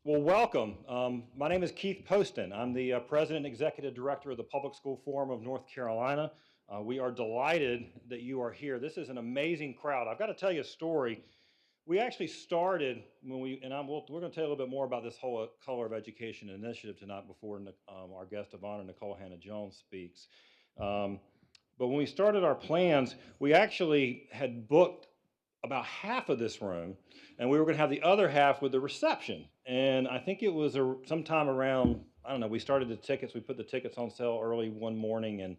Well, welcome. My name is Keith Poston. I'm the President and Executive Director of the Public School Forum of North Carolina. We are delighted that you are here. This is an amazing crowd. I've got to tell you a story. We actually started when we're going to tell you a little bit more about this whole Color of Education initiative tonight before our guest of honor, Nikole Hannah-Jones, speaks. Um, but when we started our plans, we actually had booked about half of this room, and we were going to have the other half with the reception. And I think it was sometime around, I don't know, we started the tickets, we put the tickets on sale early one morning, and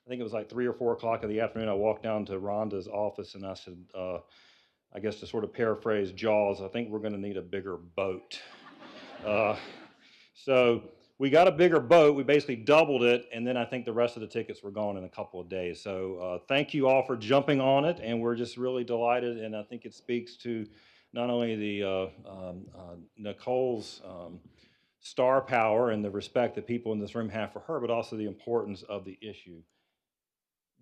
I think it was like 3 or 4 o'clock in the afternoon. I walked down to Rhonda's office and I said, I guess to sort of paraphrase Jaws, I think we're going to need a bigger boat. Uh, so we got a bigger boat. We basically doubled it, and then I think the rest of the tickets were gone in a couple of days. So thank you all for jumping on it, and we're just really delighted. And I think it speaks to not only the Nikole's star power and the respect that people in this room have for her, but also the importance of the issue.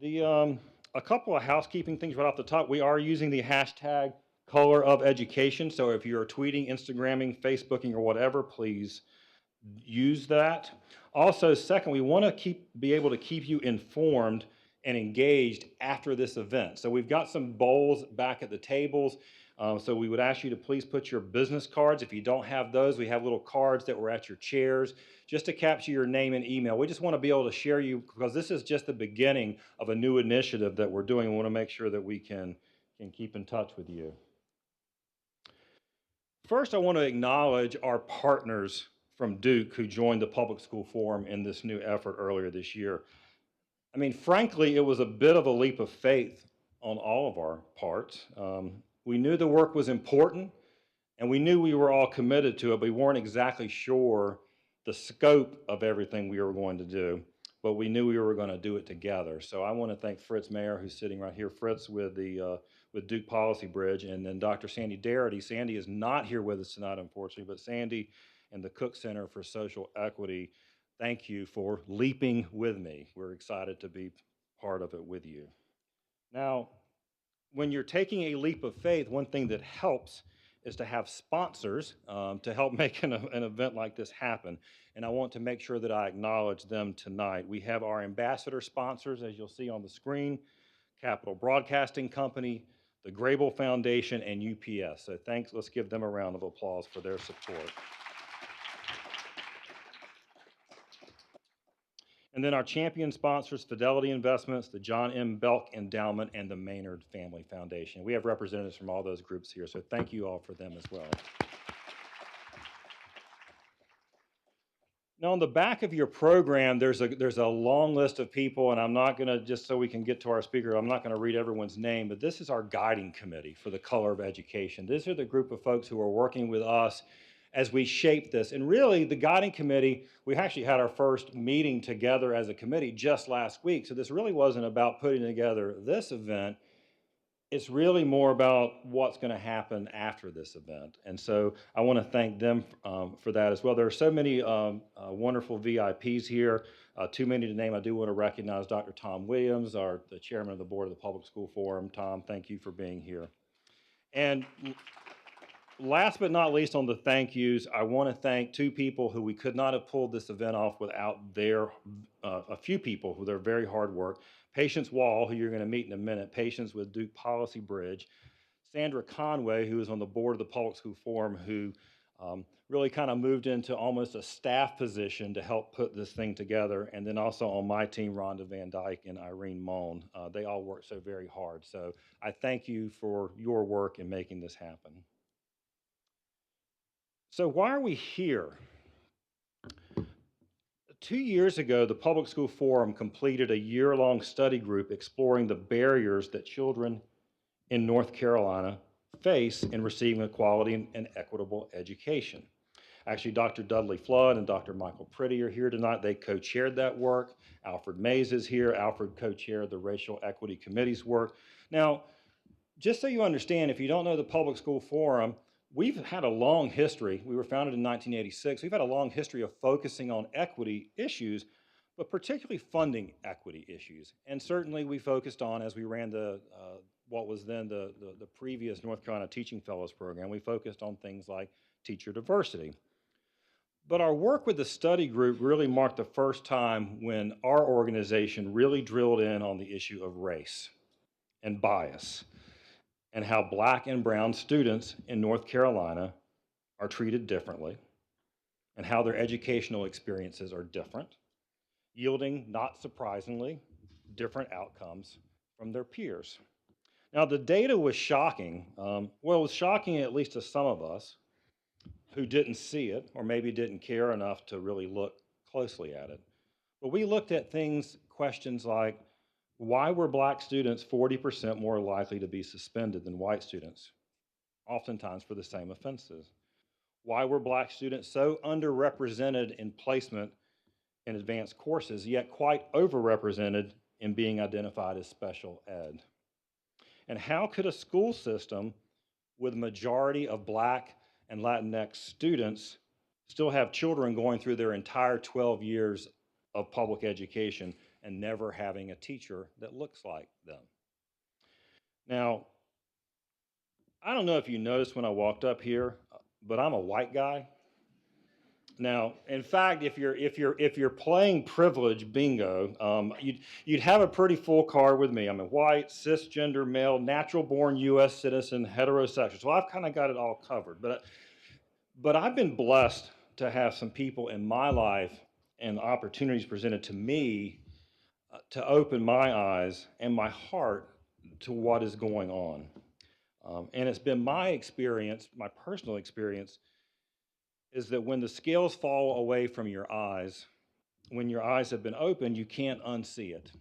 A couple of housekeeping things right off the top. We are using the hashtag Color of Education. So if you're tweeting, Instagramming, Facebooking, or whatever, please use that. Also, second, we want to be able to keep you informed and engaged after this event. So we've got some bowls back at the tables. So we would ask you to please put your business cards. If you don't have those, we have little cards that were at your chairs just to capture your name and email. We just want to be able to share you because this is just the beginning of a new initiative that we're doing. We want to make sure that we can keep in touch with you. First, I want to acknowledge our partners from Duke who joined the Public School Forum in this new effort earlier this year. I mean, frankly, it was a bit of a leap of faith on all of our parts. We knew the work was important, and we knew we were all committed to it, but we weren't exactly sure the scope of everything we were going to do, but we knew we were going to do it together. So I want to thank Fritz Mayer, who's sitting right here, Fritz with Duke Policy Bridge, and then Dr. Sandy Darity. Sandy is not here with us tonight, unfortunately, but Sandy and the Cook Center for Social Equity, thank you for leaping with me. We're excited to be part of it with you. Now, when you're taking a leap of faith, one thing that helps is to have sponsors to help make an event like this happen. And I want to make sure that I acknowledge them tonight. We have our ambassador sponsors, as you'll see on the screen, Capital Broadcasting Company, the Grable Foundation, and UPS. So thanks, let's give them a round of applause for their support. And then our champion sponsors, Fidelity Investments, the John M. Belk Endowment, and the Maynard Family Foundation. We have representatives from all those groups here, so thank you all for them as well. Now, on the back of your program, there's a long list of people, and I'm not going to, just so we can get to our speaker, I'm not going to read everyone's name, but this is our guiding committee for the Color of Education. These are the group of folks who are working with us as we shape this. And really, the guiding committee, we actually had our first meeting together as a committee just last week, so this really wasn't about putting together this event. It's really more about what's going to happen after this event. And so I want to thank them for that as well. There are so many wonderful VIPs here, too many to name. I do want to recognize Dr. Tom Williams, the chairman of the board of the Public School Forum. Tom, thank you for being here. And last but not least on the thank yous, I want to thank two people who we could not have pulled this event off without a few people with their very hard work. Patience Wall, who you're going to meet in a minute, Patience with Duke Policy Bridge. Sandra Conway, who is on the board of the Public School Forum, who really kind of moved into almost a staff position to help put this thing together. And then also on my team, Rhonda Van Dyke and Irene Moan. They all worked so very hard. So I thank you for your work in making this happen. So why are we here? 2 years ago, the Public School Forum completed a year-long study group exploring the barriers that children in North Carolina face in receiving a quality and equitable education. Actually, Dr. Dudley Flood and Dr. Michael Pretty are here tonight. They co-chaired that work. Alfred Mays is here. Alfred co-chaired the Racial Equity Committee's work. Now, just so you understand, if you don't know the Public School Forum, we've had a long history. We were founded in 1986. We've had a long history of focusing on equity issues, but particularly funding equity issues. And certainly we focused on, as we ran what was then the previous North Carolina Teaching Fellows Program, we focused on things like teacher diversity, But our work with the study group really marked the first time when our organization really drilled in on the issue of race and bias and how Black and brown students in North Carolina are treated differently and how their educational experiences are different, yielding, not surprisingly, different outcomes from their peers. Now, the data was shocking. Well, it was shocking at least to some of us who didn't see it or maybe didn't care enough to really look closely at it. But we looked at questions like, why were Black students 40% more likely to be suspended than white students, oftentimes for the same offenses? Why were Black students so underrepresented in placement in advanced courses, yet quite overrepresented in being identified as special ed? And how could a school system with a majority of Black and Latinx students still have children going through their entire 12 years of public education and never having a teacher that looks like them? Now, I don't know if you noticed when I walked up here, but I'm a white guy. Now, in fact, if you're playing privilege bingo, you'd have a pretty full card with me. I'm a white, cisgender male, natural-born U.S. citizen, heterosexual. So I've kind of got it all covered. But I've been blessed to have some people in my life and opportunities presented to me to open my eyes and my heart to what is going on. And it's been my experience, my personal experience, is that when the scales fall away from your eyes, when your eyes have been opened, you can't unsee it.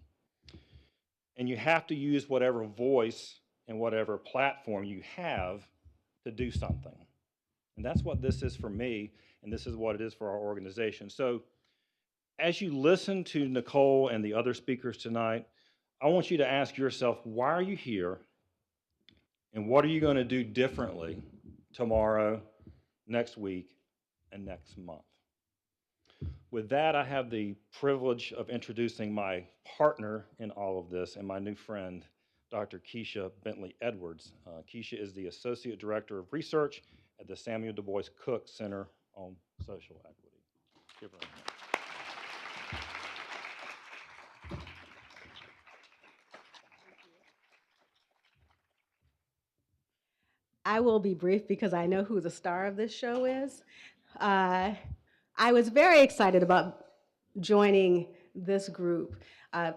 And you have to use whatever voice and whatever platform you have to do something. And that's what this is for me, and this is what it is for our organization. So as you listen to Nikole and the other speakers tonight, I want you to ask yourself, why are you here? And what are you going to do differently tomorrow, next week, and next month? With that, I have the privilege of introducing my partner in all of this and my new friend, Dr. Keisha Bentley Edwards. Keisha is the Associate Director of Research at the Samuel Du Bois Cook Center on Social Equity. Give her a hand. I will be brief because I know who the star of this show is. I was very excited about joining this group.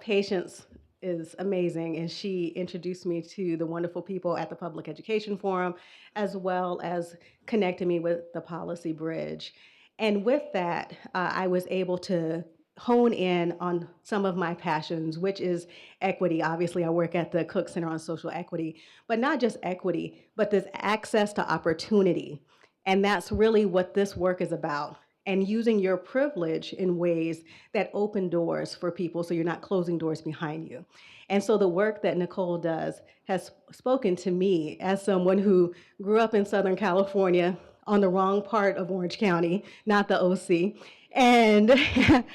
Patience is amazing, and she introduced me to the wonderful people at the Public Education Forum, as well as connected me with the Policy Bridge. And with that, I was able to hone in on some of my passions, which is equity. Obviously, I work at the Cook Center on Social Equity, but not just equity, but this access to opportunity. And that's really what this work is about. And using your privilege in ways that open doors for people so you're not closing doors behind you. And so the work that Nikole does has spoken to me as someone who grew up in Southern California on the wrong part of Orange County, not the OC. And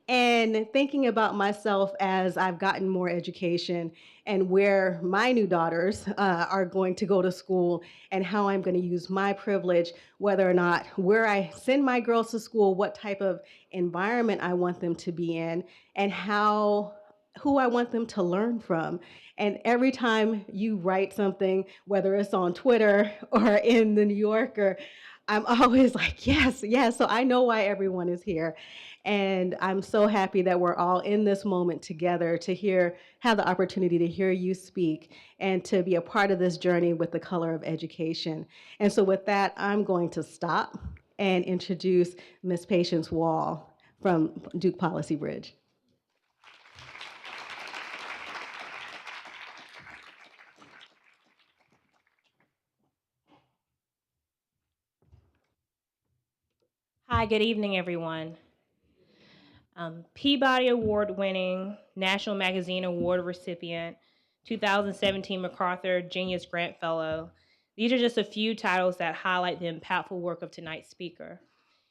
and thinking about myself as I've gotten more education and where my new daughters are going to go to school and how I'm going to use my privilege, whether or not where I send my girls to school, what type of environment I want them to be in, and who I want them to learn from. And every time you write something, whether it's on Twitter or in the New Yorker, I'm always like, yes, yes. So I know why everyone is here. And I'm so happy that we're all in this moment together to have the opportunity to hear you speak and to be a part of this journey with the color of education. And so with that, I'm going to stop and introduce Ms. Patience Wall from Duke Policy Bridge. Hi, good evening, everyone. Peabody Award winning, National Magazine Award recipient, 2017 MacArthur Genius Grant Fellow. These are just a few titles that highlight the impactful work of tonight's speaker.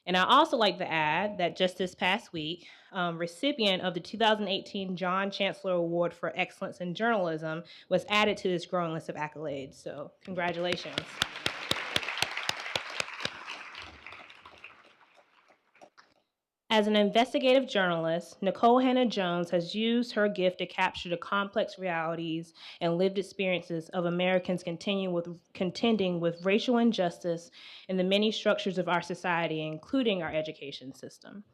And I also like to add that just this past week, recipient of the 2018 John Chancellor Award for Excellence in Journalism was added to this growing list of accolades. So congratulations. As an investigative journalist, Nikole Hannah-Jones has used her gift to capture the complex realities and lived experiences of Americans contending with racial injustice in the many structures of our society, including our education system.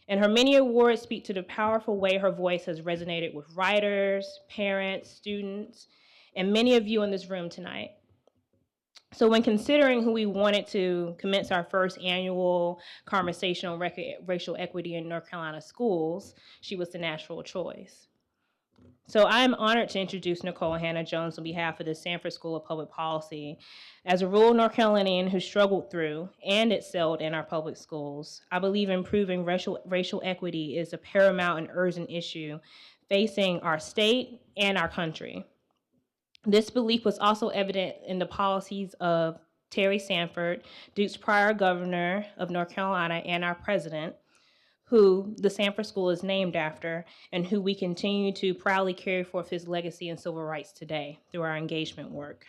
And her many awards speak to the powerful way her voice has resonated with writers, parents, students, and many of you in this room tonight. So when considering who we wanted to commence our first annual conversation on racial equity in North Carolina schools, she was the natural choice. So I am honored to introduce Nikole Hannah-Jones on behalf of the Sanford School of Public Policy. As a rural North Carolinian who struggled through and excelled in our public schools, I believe improving racial equity is a paramount and urgent issue facing our state and our country. This belief was also evident in the policies of Terry Sanford, Duke's prior governor of North Carolina, and our president, who the Sanford School is named after, and who we continue to proudly carry forth his legacy in civil rights today through our engagement work.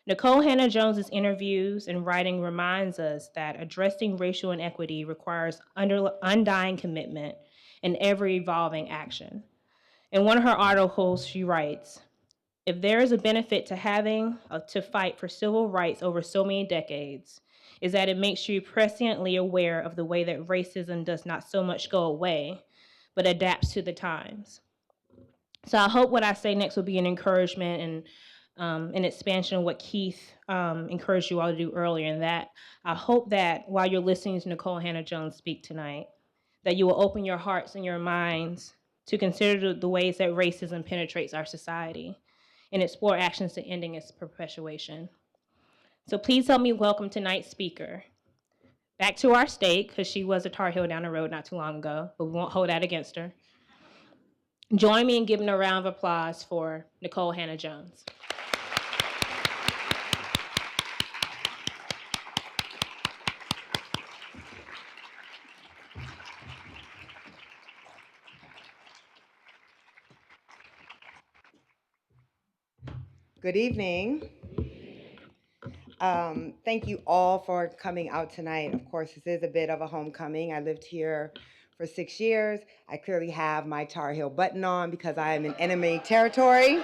Nikole Hannah-Jones's interviews and writing reminds us that addressing racial inequity requires undying commitment and ever-evolving action. In one of her articles, she writes, "If there is a benefit to having to fight for civil rights over so many decades, is that it makes you presciently aware of the way that racism does not so much go away, but adapts to the times." So I hope what I say next will be an encouragement and an expansion of what Keith encouraged you all to do earlier, and that I hope that while you're listening to Nikole Hannah-Jones speak tonight, that you will open your hearts and your minds to consider the ways that racism penetrates our society and explore actions to ending its perpetuation. So please help me welcome tonight's speaker. Back to our state, because she was a Tar Heel down the road not too long ago, but we won't hold that against her. Join me in giving a round of applause for Nikole Hannah-Jones. Good evening. Thank you all for coming out tonight. Of course, this is a bit of a homecoming. I lived here for 6 years. I clearly have my Tar Heel button on because I am in enemy territory.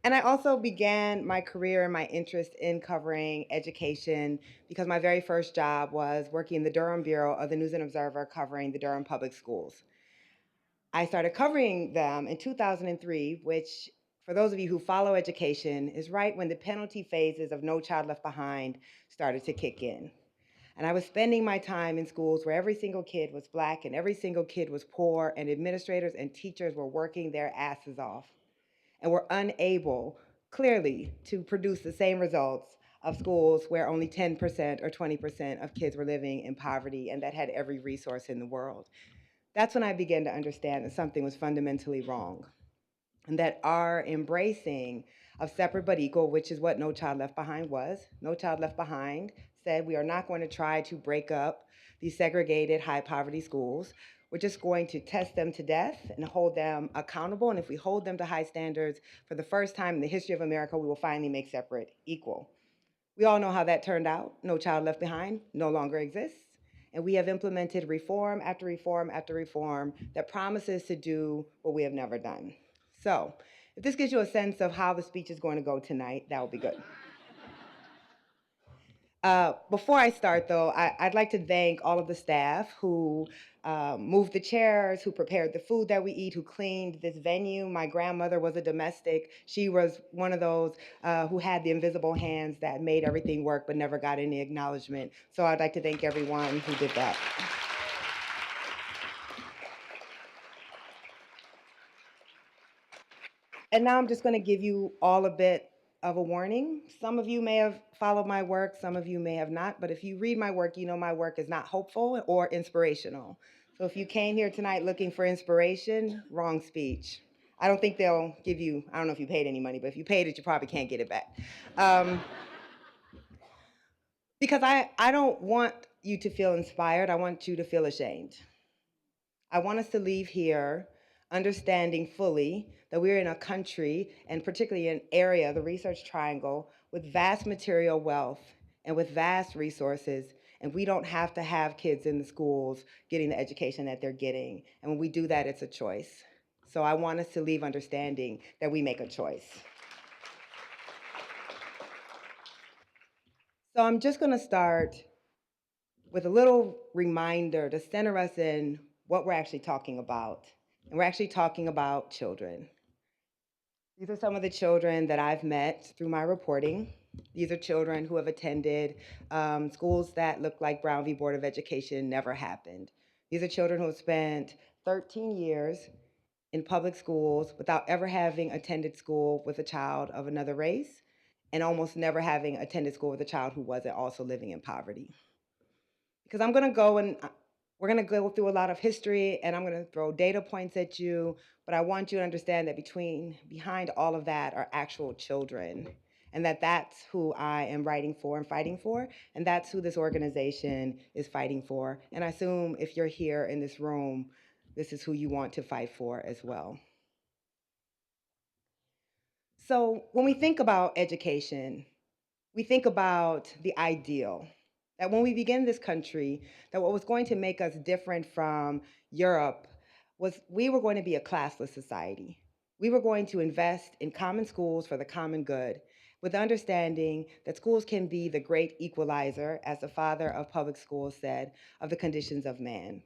And I also began my career and my interest in covering education because my very first job was working in the Durham Bureau of the News and Observer covering the Durham Public Schools. I started covering them in 2003, which, for those of you who follow education, is right when the penalty phases of No Child Left Behind started to kick in. And I was spending my time in schools where every single kid was Black and every single kid was poor, and administrators and teachers were working their asses off and were unable, clearly, to produce the same results of schools where only 10% or 20% of kids were living in poverty and that had every resource in the world. That's when I began to understand that something was fundamentally wrong, and that our embracing of separate but equal, which is what No Child Left Behind was. No Child Left Behind said we are not going to try to break up these segregated high poverty schools. We're just going to test them to death and hold them accountable. And if we hold them to high standards, for the first time in the history of America, we will finally make separate equal. We all know how that turned out. No Child Left Behind no longer exists. And we have implemented reform after reform after reform that promises to do what we have never done. So if this gives you a sense of how the speech is going to go tonight, that would be good. Before I start, though, I'd like to thank all of the staff who moved the chairs, who prepared the food that we eat, who cleaned this venue. My grandmother was a domestic. She was one of those who had the invisible hands that made everything work but never got any acknowledgement. So I'd like to thank everyone who did that. And now I'm just going to give you all a bit of a warning. Some of you may have followed my work, some of you may have not, but if you read my work, you know my work is not hopeful or inspirational. So if you came here tonight looking for inspiration, wrong speech. I don't think they'll give you, I don't know if you paid any money, but if you paid it, you probably can't get it back. Because I don't want you to feel inspired, I want you to feel ashamed. I want us to leave here understanding fully that we're in a country, and particularly an area, the Research Triangle, with vast material wealth and with vast resources, and we don't have to have kids in the schools getting the education that they're getting. And when we do that, it's a choice. So I want us to leave understanding that we make a choice. So I'm just going to start with a little reminder to center us in what we're actually talking about. And we're actually talking about children. These are some of the children that I've met through my reporting. These are children who have attended schools that look like Brown v. Board of Education never happened. These are children who have spent 13 years in public schools without ever having attended school with a child of another race and almost never having attended school with a child who wasn't also living in poverty. Because I'm going to go and we're going to go through a lot of history and I'm going to throw data points at you, but I want you to understand that behind all of that are actual children, and that's who I am writing for and fighting for, and that's who this organization is fighting for. And I assume if you're here in this room, this is who you want to fight for as well. So when we think about education, we think about the ideal, that when we begin this country, that what was going to make us different from Europe was we were going to be a classless society. We were going to invest in common schools for the common good, with the understanding that schools can be the great equalizer, as the father of public schools said, of the conditions of man.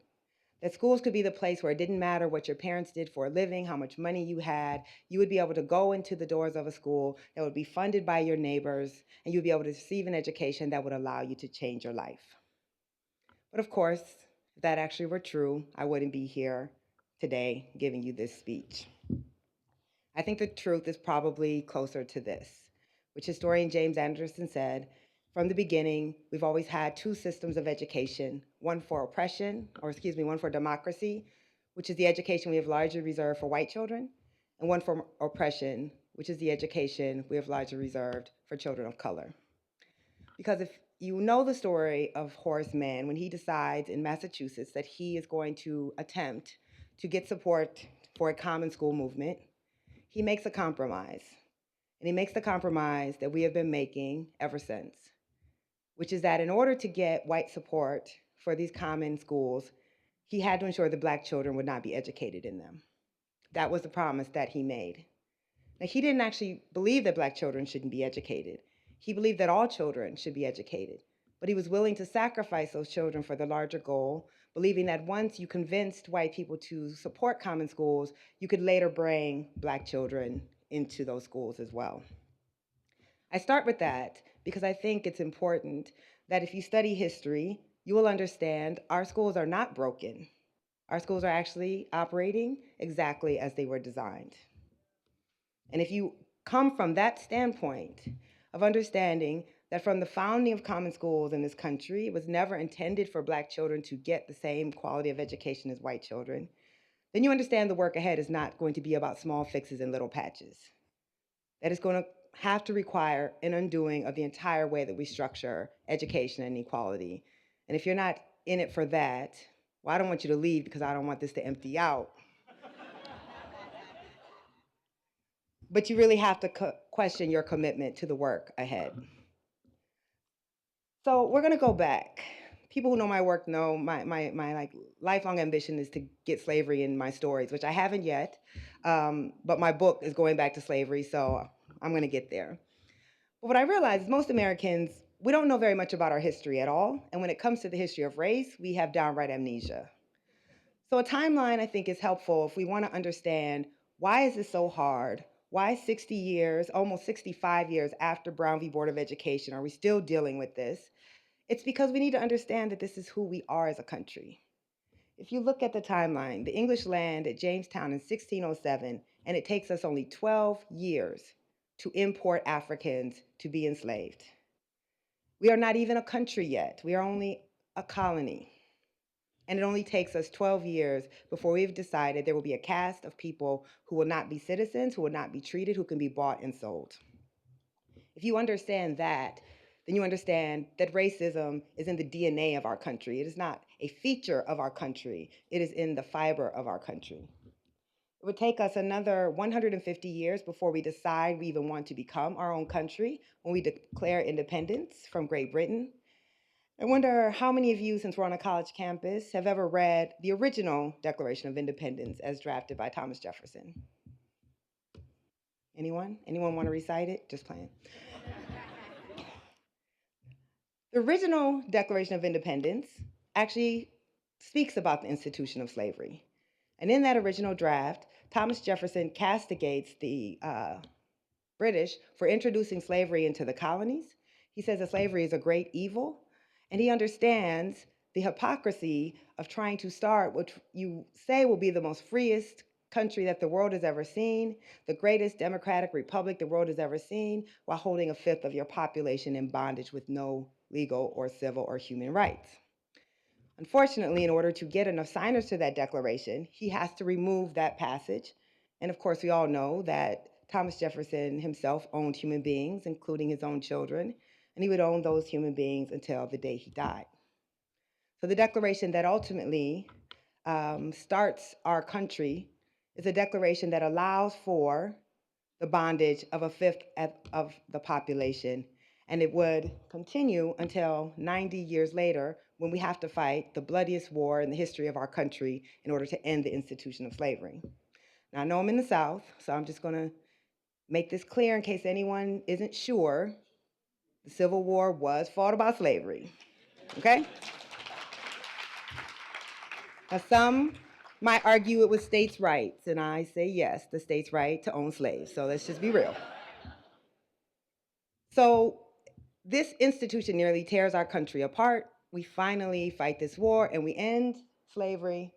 That schools could be the place where it didn't matter what your parents did for a living, how much money you had. You would be able to go into the doors of a school that would be funded by your neighbors, and you'd be able to receive an education that would allow you to change your life. But of course, if that actually were true, I wouldn't be here today giving you this speech. I think the truth is probably closer to this, which historian James Anderson said, from the beginning, we've always had two systems of education, one for one for democracy, which is the education we have largely reserved for white children, and one for oppression, which is the education we have largely reserved for children of color. Because if you know the story of Horace Mann, when he decides in Massachusetts that he is going to attempt to get support for a common school movement, he makes a compromise. And he makes the compromise that we have been making ever since, which is that in order to get white support for these common schools, he had to ensure that Black children would not be educated in them. That was the promise that he made. Now, he didn't actually believe that Black children shouldn't be educated. He believed that all children should be educated, but he was willing to sacrifice those children for the larger goal, believing that once you convinced white people to support common schools, you could later bring Black children into those schools as well. I start with that because I think it's important that if you study history, you will understand our schools are not broken. Our schools are actually operating exactly as they were designed. And if you come from that standpoint of understanding that from the founding of common schools in this country, it was never intended for Black children to get the same quality of education as white children, then you understand the work ahead is not going to be about small fixes and little patches. That is going to have to require an undoing of the entire way that we structure education and equality. And if you're not in it for that, well, I don't want you to leave because I don't want this to empty out. But you really have to question your commitment to the work ahead. So we're going to go back. People who know my work know my like lifelong ambition is to get slavery in my stories, which I haven't yet. But my book is going back to slavery, so I'm going to get there. But what I realize is most Americans, we don't know very much about our history at all. And when it comes to the history of race, we have downright amnesia. So a timeline, I think, is helpful if we want to understand why is this so hard? Why 60 years, almost 65 years after Brown v. Board of Education, are we still dealing with this? It's because we need to understand that this is who we are as a country. If you look at the timeline, the English land at Jamestown in 1607, and it takes us only 12 years to import Africans to be enslaved. We are not even a country yet. We are only a colony. And it only takes us 12 years before we've decided there will be a caste of people who will not be citizens, who will not be treated, who can be bought and sold. If you understand that, then you understand that racism is in the DNA of our country. It is not a feature of our country. It is in the fiber of our country. It would take us another 150 years before we decide we even want to become our own country when we declare independence from Great Britain. I wonder how many of you, since we're on a college campus, have ever read the original Declaration of Independence as drafted by Thomas Jefferson? Anyone? Anyone want to recite it? Just playing. The original Declaration of Independence actually speaks about the institution of slavery. And in that original draft, Thomas Jefferson castigates the British for introducing slavery into the colonies. He says that slavery is a great evil, and he understands the hypocrisy of trying to start what you say will be the most freest country that the world has ever seen, the greatest democratic republic the world has ever seen, while holding a fifth of your population in bondage with no legal or civil or human rights. Unfortunately, in order to get enough signers to that declaration, he has to remove that passage. And of course, we all know that Thomas Jefferson himself owned human beings, including his own children, and he would own those human beings until the day he died. So the declaration that ultimately starts our country is a declaration that allows for the bondage of a fifth of the population. And it would continue until 90 years later when we have to fight the bloodiest war in the history of our country in order to end the institution of slavery. Now, I know I'm in the South, so I'm just going to make this clear in case anyone isn't sure. The Civil War was fought about slavery, okay? Now, some might argue it was states' rights, and I say yes, the states' right to own slaves. So let's just be real. So this institution nearly tears our country apart. We finally fight this war and we end slavery.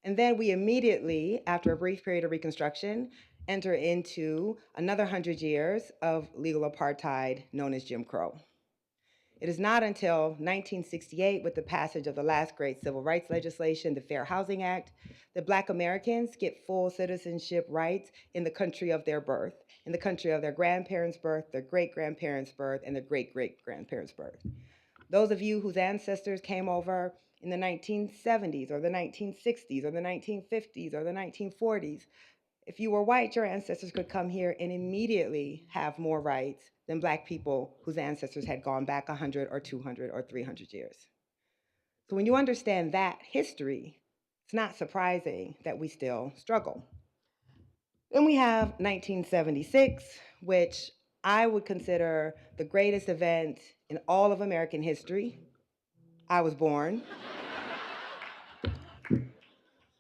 And then we immediately, after a brief period of Reconstruction, enter into another 100 years of legal apartheid known as Jim Crow. It is not until 1968, with the passage of the last great civil rights legislation, the Fair Housing Act, that Black Americans get full citizenship rights in the country of their birth, in the country of their grandparents' birth, their great-grandparents' birth, and their great-great-grandparents' birth. Those of you whose ancestors came over in the 1970s or the 1960s or the 1950s or the 1940s, if you were white, your ancestors could come here and immediately have more rights than Black people whose ancestors had gone back 100 or 200 or 300 years. So when you understand that history, it's not surprising that we still struggle. Then we have 1976, which I would consider the greatest event in all of American history. I was born.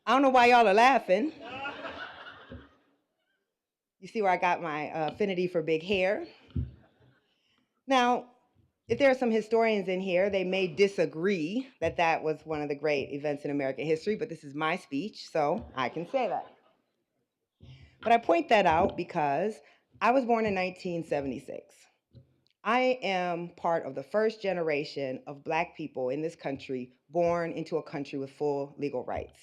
I don't know why y'all are laughing. You see where I got my affinity for big hair. Now, if there are some historians in here, they may disagree that that was one of the great events in American history, but this is my speech, so I can say that. But I point that out because I was born in 1976. I am part of the first generation of Black people in this country born into a country with full legal rights.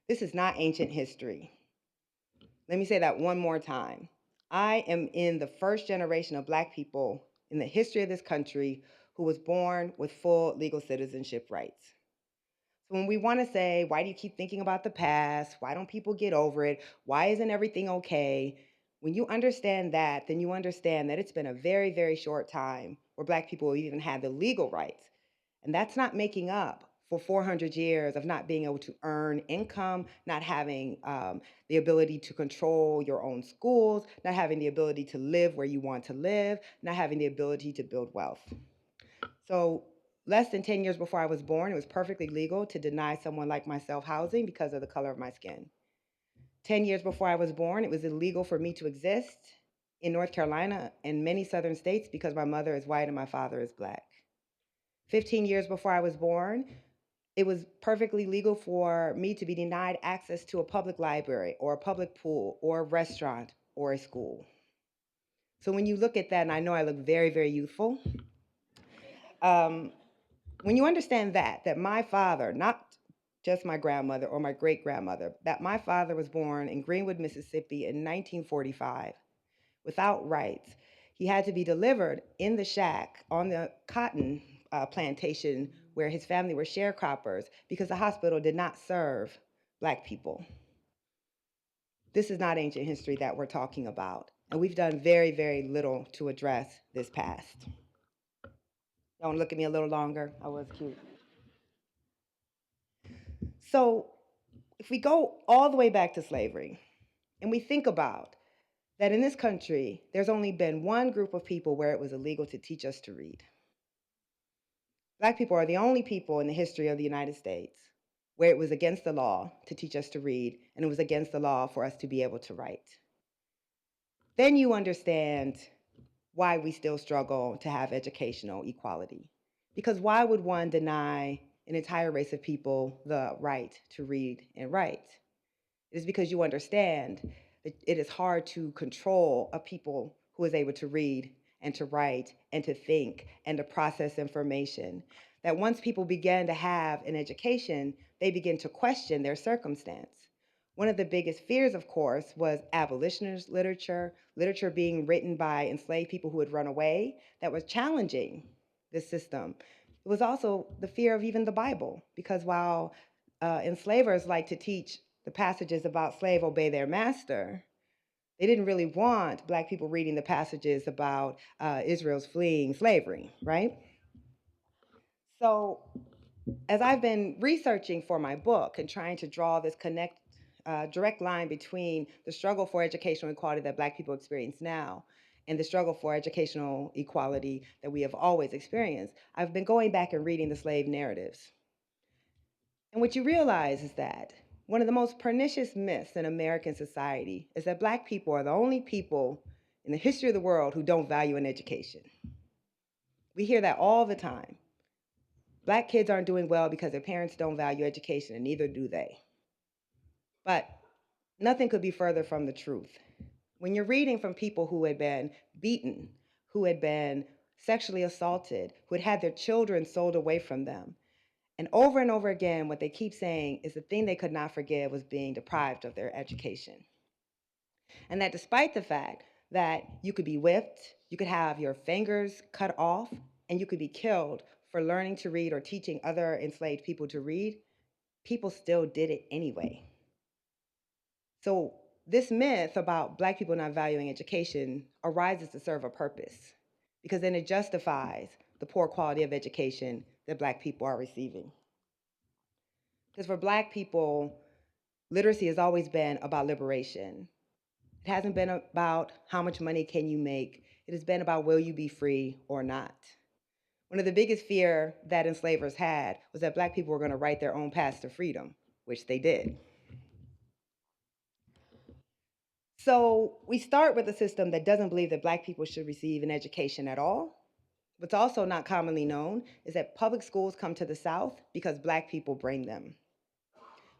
This is not ancient history. Let me say that one more time. I am in the first generation of Black people in the history of this country who was born with full legal citizenship rights. So when we want to say, why do you keep thinking about the past? Why don't people get over it? Why isn't everything okay? When you understand that, then you understand that it's been a very, very short time where Black people even had the legal rights. And that's not making up for 400 years of not being able to earn income, not having the ability to control your own schools, not having the ability to live where you want to live, not having the ability to build wealth. So less than 10 years before I was born, it was perfectly legal to deny someone like myself housing because of the color of my skin. 10 years before I was born, it was illegal for me to exist in North Carolina and many southern states because my mother is white and my father is Black. 15 years before I was born, it was perfectly legal for me to be denied access to a public library or a public pool or a restaurant or a school. So when you look at that, and I know I look very, very youthful, when you understand that my father, not just my grandmother or my great-grandmother, that my father was born in Greenwood, Mississippi in 1945 without rights. He had to be delivered in the shack on the cotton plantation where his family were sharecroppers because the hospital did not serve Black people. This is not ancient history that we're talking about. And we've done very, very little to address this past. Y'all wanna look at me a little longer? I was cute. So if we go all the way back to slavery, and we think about that in this country, there's only been one group of people where it was illegal to teach us to read. Black people are the only people in the history of the United States where it was against the law to teach us to read, and it was against the law for us to be able to write. Then you understand why we still struggle to have educational equality. Because why would one deny an entire race of people the right to read and write? It is because you understand that it is hard to control a people who is able to read and to write and to think and to process information. That once people begin to have an education, they begin to question their circumstance. One of the biggest fears, of course, was abolitionist literature, literature being written by enslaved people who had run away that was challenging the system. It was also the fear of even the Bible, because while enslavers like to teach the passages about slave obey their master, they didn't really want Black people reading the passages about Israel's fleeing slavery, right? So as I've been researching for my book and trying to draw this direct line between the struggle for educational equality that Black people experience now and the struggle for educational equality that we have always experienced, I've been going back and reading the slave narratives. And what you realize is that one of the most pernicious myths in American society is that Black people are the only people in the history of the world who don't value an education. We hear that all the time. Black kids aren't doing well because their parents don't value education, and neither do they. But nothing could be further from the truth. When you're reading from people who had been beaten, who had been sexually assaulted, who had had their children sold away from them, and over again, what they keep saying is the thing they could not forgive was being deprived of their education. And that despite the fact that you could be whipped, you could have your fingers cut off, and you could be killed for learning to read or teaching other enslaved people to read, people still did it anyway. So this myth about Black people not valuing education arises to serve a purpose, because then it justifies the poor quality of education that Black people are receiving. Because for Black people, literacy has always been about liberation. It hasn't been about how much money can you make. It has been about will you be free or not. One of the biggest fear that enslavers had was that Black people were going to write their own paths to freedom, which they did. So we start with a system that doesn't believe that Black people should receive an education at all. What's also not commonly known is that public schools come to the South because Black people bring them.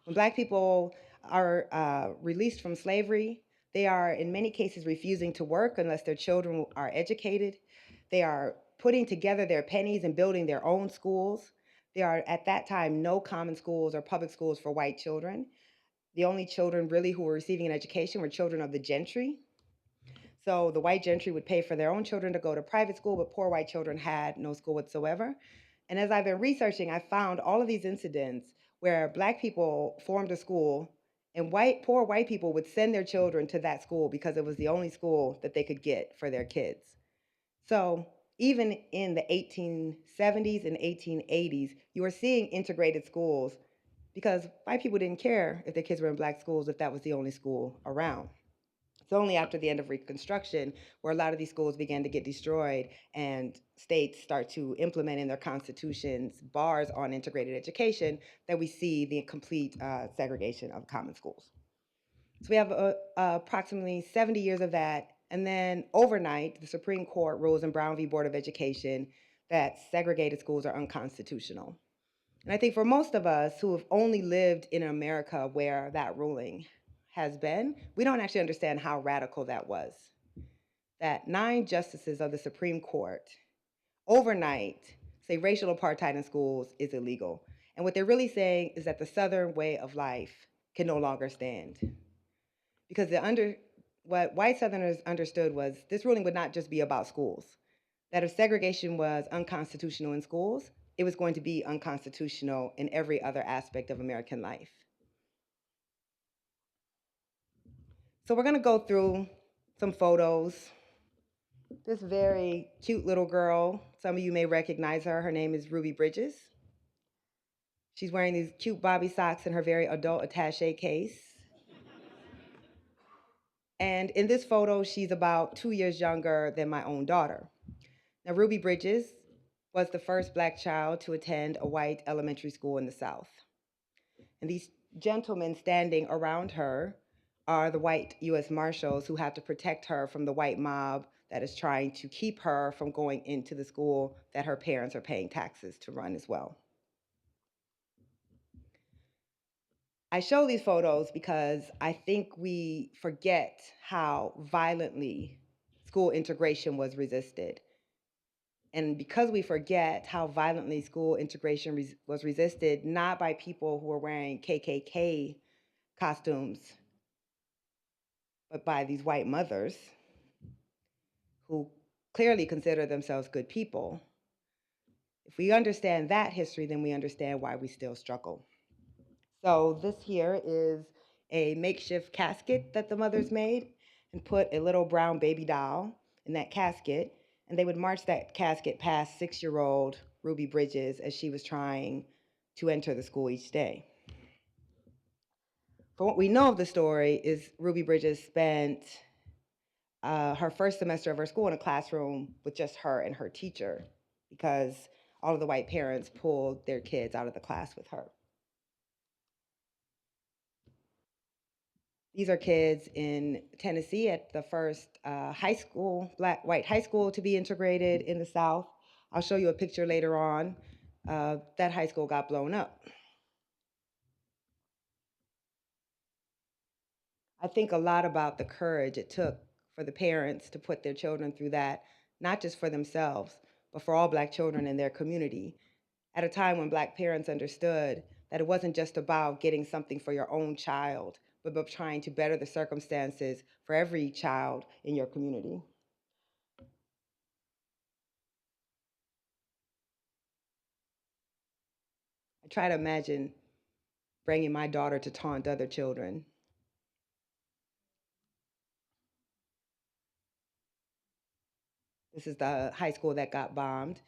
When Black people are released from slavery, they are in many cases refusing to work unless their children are educated. They are putting together their pennies and building their own schools. There are at that time no common schools or public schools for white children. The only children really who were receiving an education were children of the gentry. So the white gentry would pay for their own children to go to private school, but poor white children had no school whatsoever. And as I've been researching, I found all of these incidents where Black people formed a school and poor white people would send their children to that school because it was the only school that they could get for their kids. So even in the 1870s and 1880s, you were seeing integrated schools because white people didn't care if their kids were in Black schools if that was the only school around. It's only after the end of Reconstruction where a lot of these schools began to get destroyed and states start to implement in their constitutions bars on integrated education that we see the complete segregation of common schools. So we have approximately 70 years of that. And then overnight, the Supreme Court rules in Brown v. Board of Education that segregated schools are unconstitutional. And I think for most of us who have only lived in America where that ruling has been, we don't actually understand how radical that was. That 9 justices of the Supreme Court overnight say racial apartheid in schools is illegal. And what they're really saying is that the Southern way of life can no longer stand. Because what white Southerners understood was this ruling would not just be about schools. That if segregation was unconstitutional in schools, it was going to be unconstitutional in every other aspect of American life. So we're gonna go through some photos. This very cute little girl, some of you may recognize her. Her name is Ruby Bridges. She's wearing these cute bobby socks in her very adult attaché case. And in this photo, she's about 2 years younger than my own daughter. Now, Ruby Bridges was the first Black child to attend a white elementary school in the South. And these gentlemen standing around her are the white US Marshals who have to protect her from the white mob that is trying to keep her from going into the school that her parents are paying taxes to run as well. I show these photos because I think we forget how violently school integration was resisted. And because we forget how violently school integration was resisted, not by people who were wearing KKK costumes, but by these white mothers who clearly consider themselves good people. If we understand that history, then we understand why we still struggle. So this here is a makeshift casket that the mothers made and put a little brown baby doll in that casket, and they would march that casket past 6-year-old Ruby Bridges as she was trying to enter the school each day. For what we know of the story is Ruby Bridges spent her first semester of her school in a classroom with just her and her teacher because all of the white parents pulled their kids out of the class with her. These are kids in Tennessee at the first high school, white high school to be integrated in the South. I'll show you a picture later on. That high school got blown up. I think a lot about the courage it took for the parents to put their children through that, not just for themselves, but for all Black children in their community, at a time when Black parents understood that it wasn't just about getting something for your own child, but about trying to better the circumstances for every child in your community. I try to imagine bringing my daughter to taunt other children. This is the high school that got bombed.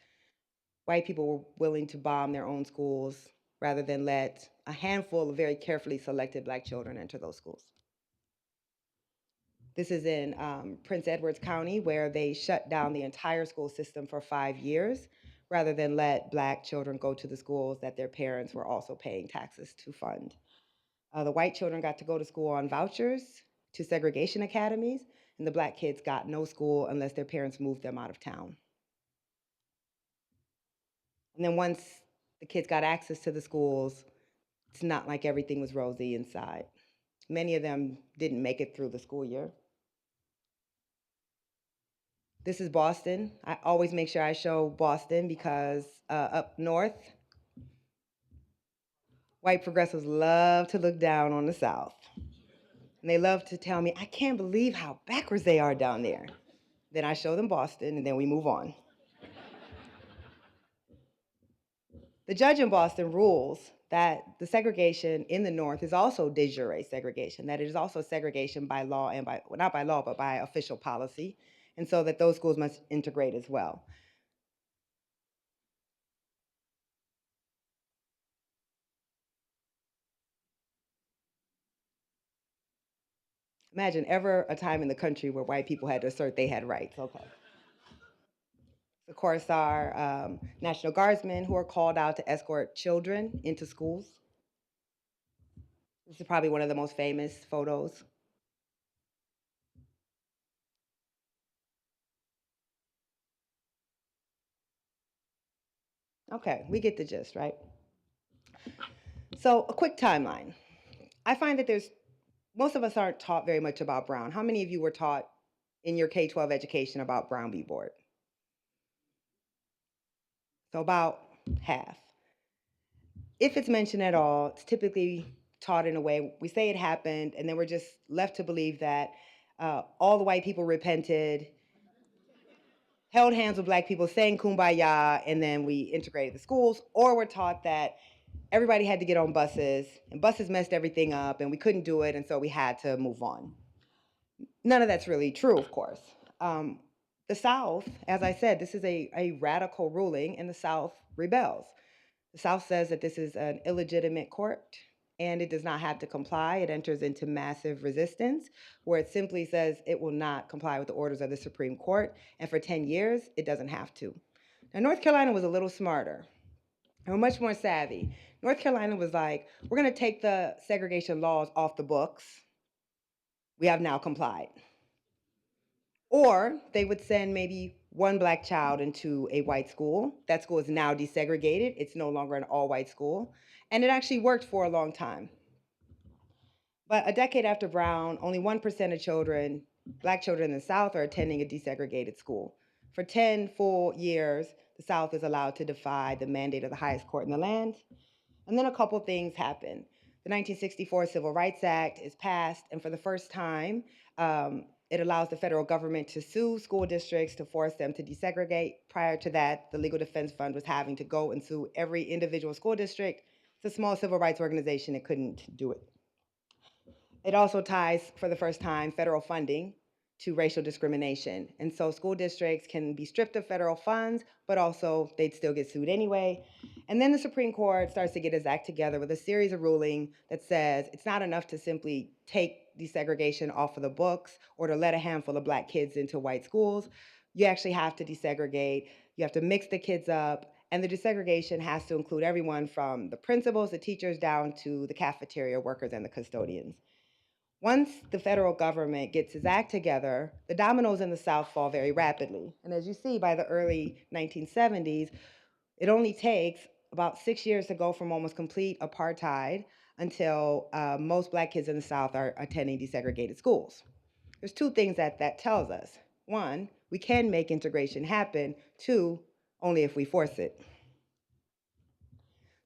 White people were willing to bomb their own schools rather than let a handful of very carefully selected Black children enter those schools. This is in Prince Edwards County, where they shut down the entire school system for 5 years rather than let Black children go to the schools that their parents were also paying taxes to fund. The white children got to go to school on vouchers to segregation academies, and the Black kids got no school unless their parents moved them out of town. And then once the kids got access to the schools, it's not like everything was rosy inside. Many of them didn't make it through the school year. This is Boston. I always make sure I show Boston because up north, white progressives love to look down on the South. And they love to tell me, I can't believe how backwards they are down there. Then I show them Boston, and then we move on. The judge in Boston rules that the segregation in the North is also de jure segregation, that it is also segregation by law and by, well, not by law, but by official policy, and so that those schools must integrate as well. Imagine ever a time in the country where white people had to assert they had rights. Okay. Of course, our National Guardsmen who are called out to escort children into schools. This is probably one of the most famous photos. Okay, we get the gist, right? So a quick timeline. I find that most of us aren't taught very much about Brown. How many of you were taught in your K-12 education about Brown v. Board? So about half. If it's mentioned at all, it's typically taught in a way, we say it happened, and then we're just left to believe that all the white people repented, held hands with Black people, sang kumbaya, and then we integrated the schools, or we're taught that everybody had to get on buses, and buses messed everything up, and we couldn't do it, and so we had to move on. None of that's really true, of course. Um, the South, as I said, this is a radical ruling, and the South rebels. The South says that this is an illegitimate court and it does not have to comply. It enters into massive resistance where it simply says it will not comply with the orders of the Supreme Court. And for 10 years, it doesn't have to. Now, North Carolina was a little smarter. They were much more savvy. North Carolina was like, we're going to take the segregation laws off the books. We have now complied. Or they would send maybe one black child into a white school. That school is now desegregated. It's no longer an all-white school. And it actually worked for a long time. But a decade after Brown, only 1% of children, black children in the South, are attending a desegregated school. For 10 full years, the South is allowed to defy the mandate of the highest court in the land. And then a couple things happen. The 1964 Civil Rights Act is passed, and for the first time, it allows the federal government to sue school districts to force them to desegregate. Prior to that, the Legal Defense Fund was having to go and sue every individual school district. It's a small civil rights organization, it couldn't do it. It also ties, for the first time, federal funding to racial discrimination. And so school districts can be stripped of federal funds, but also they'd still get sued anyway. And then the Supreme Court starts to get its act together with a series of ruling that says it's not enough to simply take desegregation off of the books or to let a handful of black kids into white schools. You actually have to desegregate. You have to mix the kids up. And the desegregation has to include everyone from the principals, the teachers, down to the cafeteria workers and the custodians. Once the federal government gets its act together, the dominoes in the South fall very rapidly. And as you see, by the early 1970s, it only takes about 6 years to go from almost complete apartheid until most black kids in the South are attending desegregated schools. There's two things that tells us. One, we can make integration happen. Two, only if we force it.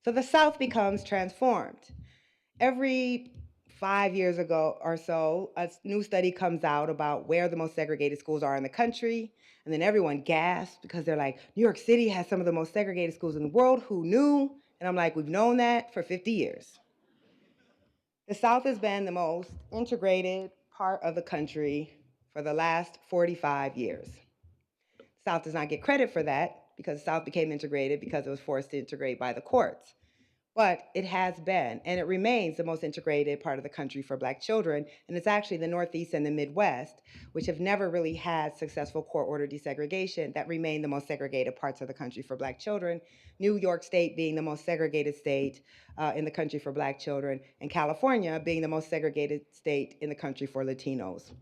So the South becomes transformed. Every 5 years ago or so, a new study comes out about where the most segregated schools are in the country. And then everyone gasps because they're like, New York City has some of the most segregated schools in the world. Who knew? And I'm like, we've known that for 50 years. The South has been the most integrated part of the country for the last 45 years. The South does not get credit for that because the South became integrated because it was forced to integrate by the courts. But it has been, and it remains the most integrated part of the country for black children, and it's actually the Northeast and the Midwest, which have never really had successful court-ordered desegregation, that remain the most segregated parts of the country for black children. New York State being the most segregated state in the country for black children, and California being the most segregated state in the country for Latinos,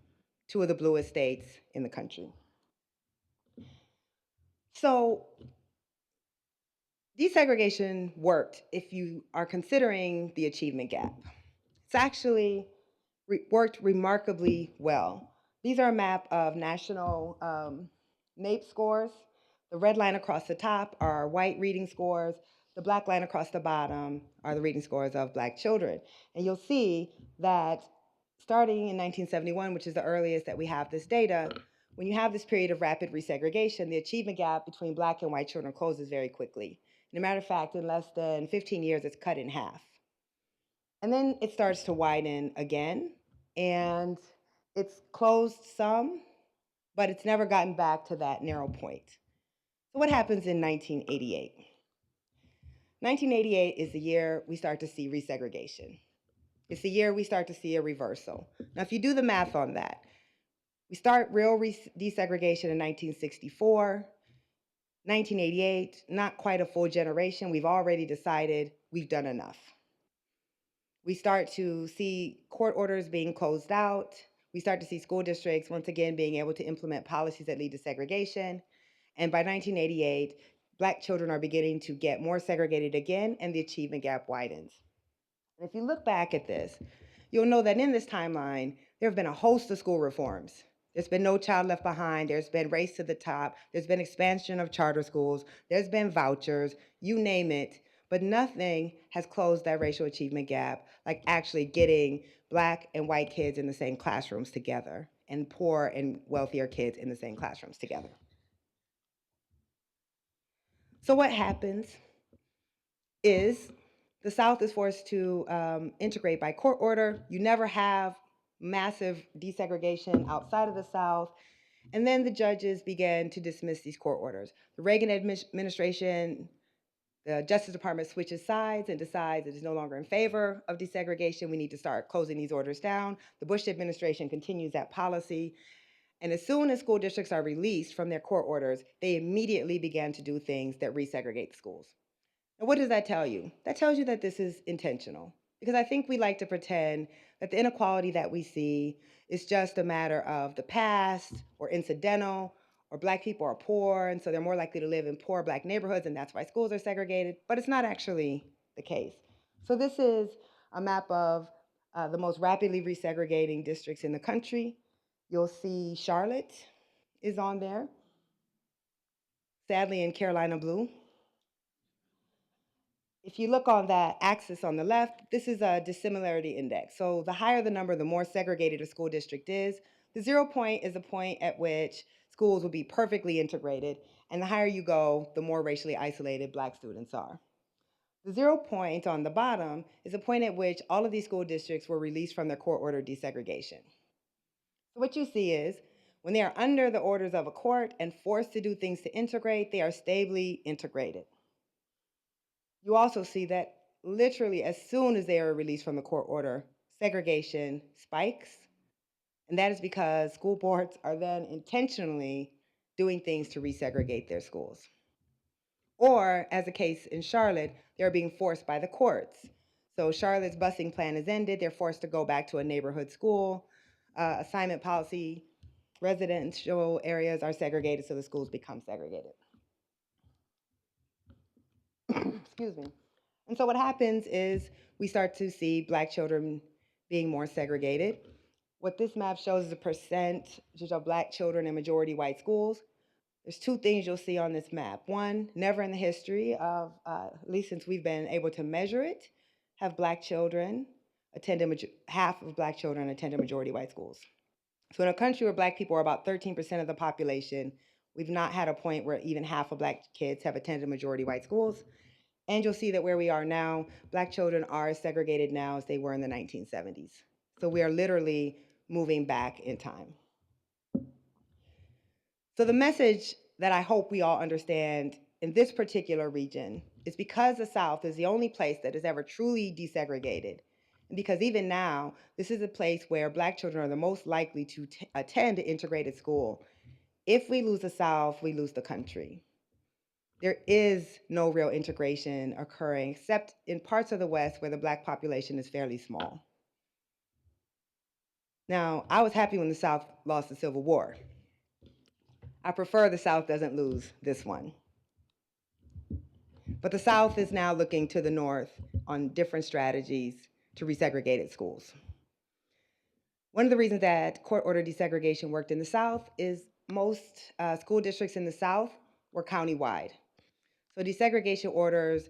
two of the bluest states in the country. So desegregation worked if you are considering the achievement gap. It's actually worked remarkably well. These are a map of national NAEP scores. The red line across the top are white reading scores. The black line across the bottom are the reading scores of black children. And you'll see that starting in 1971, which is the earliest that we have this data, when you have this period of rapid resegregation, the achievement gap between black and white children closes very quickly. As a matter of fact, in less than 15 years, it's cut in half. And then it starts to widen again, and it's closed some, but it's never gotten back to that narrow point. So what happens in 1988? 1988 is the year we start to see resegregation. It's the year we start to see a reversal. Now, if you do the math on that, we start real desegregation in 1964. 1988, not quite a full generation. We've already decided we've done enough. We start to see court orders being closed out. We start to see school districts, once again, being able to implement policies that lead to segregation. And by 1988, black children are beginning to get more segregated again, and the achievement gap widens. And if you look back at this, you'll know that in this timeline, there have been a host of school reforms. There's been No Child Left Behind, there's been Race to the Top, there's been expansion of charter schools, there's been vouchers, you name it, but nothing has closed that racial achievement gap like actually getting black and white kids in the same classrooms together and poor and wealthier kids in the same classrooms together. So what happens is the South is forced to integrate by court order. You never have massive desegregation outside of the South. And then the judges began to dismiss these court orders. The Reagan administration, the Justice Department switches sides and decides it is no longer in favor of desegregation. We need to start closing these orders down. The Bush administration continues that policy. And as soon as school districts are released from their court orders, they immediately began to do things that resegregate the schools. Now, what does that tell you? That tells you that this is intentional. Because I think we like to pretend that the inequality that we see is just a matter of the past or incidental, or Black people are poor, and so they're more likely to live in poor Black neighborhoods, and that's why schools are segregated. But it's not actually the case. So this is a map of the most rapidly resegregating districts in the country. You'll see Charlotte is on there, sadly in Carolina blue. If you look on that axis on the left, this is a dissimilarity index. So the higher the number, the more segregated a school district is. The 0 point is a point at which schools will be perfectly integrated, and the higher you go, the more racially isolated Black students are. The 0 point on the bottom is a point at which all of these school districts were released from their court order desegregation. So what you see is, when they are under the orders of a court and forced to do things to integrate, they are stably integrated. You also see that literally as soon as they are released from the court order, segregation spikes. And that is because school boards are then intentionally doing things to resegregate their schools. Or, as the case in Charlotte, they're being forced by the courts. So Charlotte's busing plan is ended. They're forced to go back to a neighborhood school. Assignment policy, residential areas are segregated, so the schools become segregated. Excuse me. And so what happens is we start to see Black children being more segregated. What this map shows is the percentage of Black children in majority white schools. There's two things you'll see on this map. One, never in the history of, at least since we've been able to measure it, have Black children half of Black children attend majority white schools. So in a country where Black people are about 13% of the population, we've not had a point where even half of Black kids have attended majority white schools. And you'll see that where we are now, Black children are as segregated now as they were in the 1970s. So we are literally moving back in time. So the message that I hope we all understand in this particular region is because the South is the only place that is ever truly desegregated, and because even now, this is a place where Black children are the most likely to attend an integrated school. If we lose the South, we lose the country. There is no real integration occurring except in parts of the West where the Black population is fairly small. Now, I was happy when the South lost the Civil War. I prefer the South doesn't lose this one. But the South is now looking to the North on different strategies to resegregate its schools. One of the reasons that court order desegregation worked in the South is most school districts in the South were countywide. So desegregation orders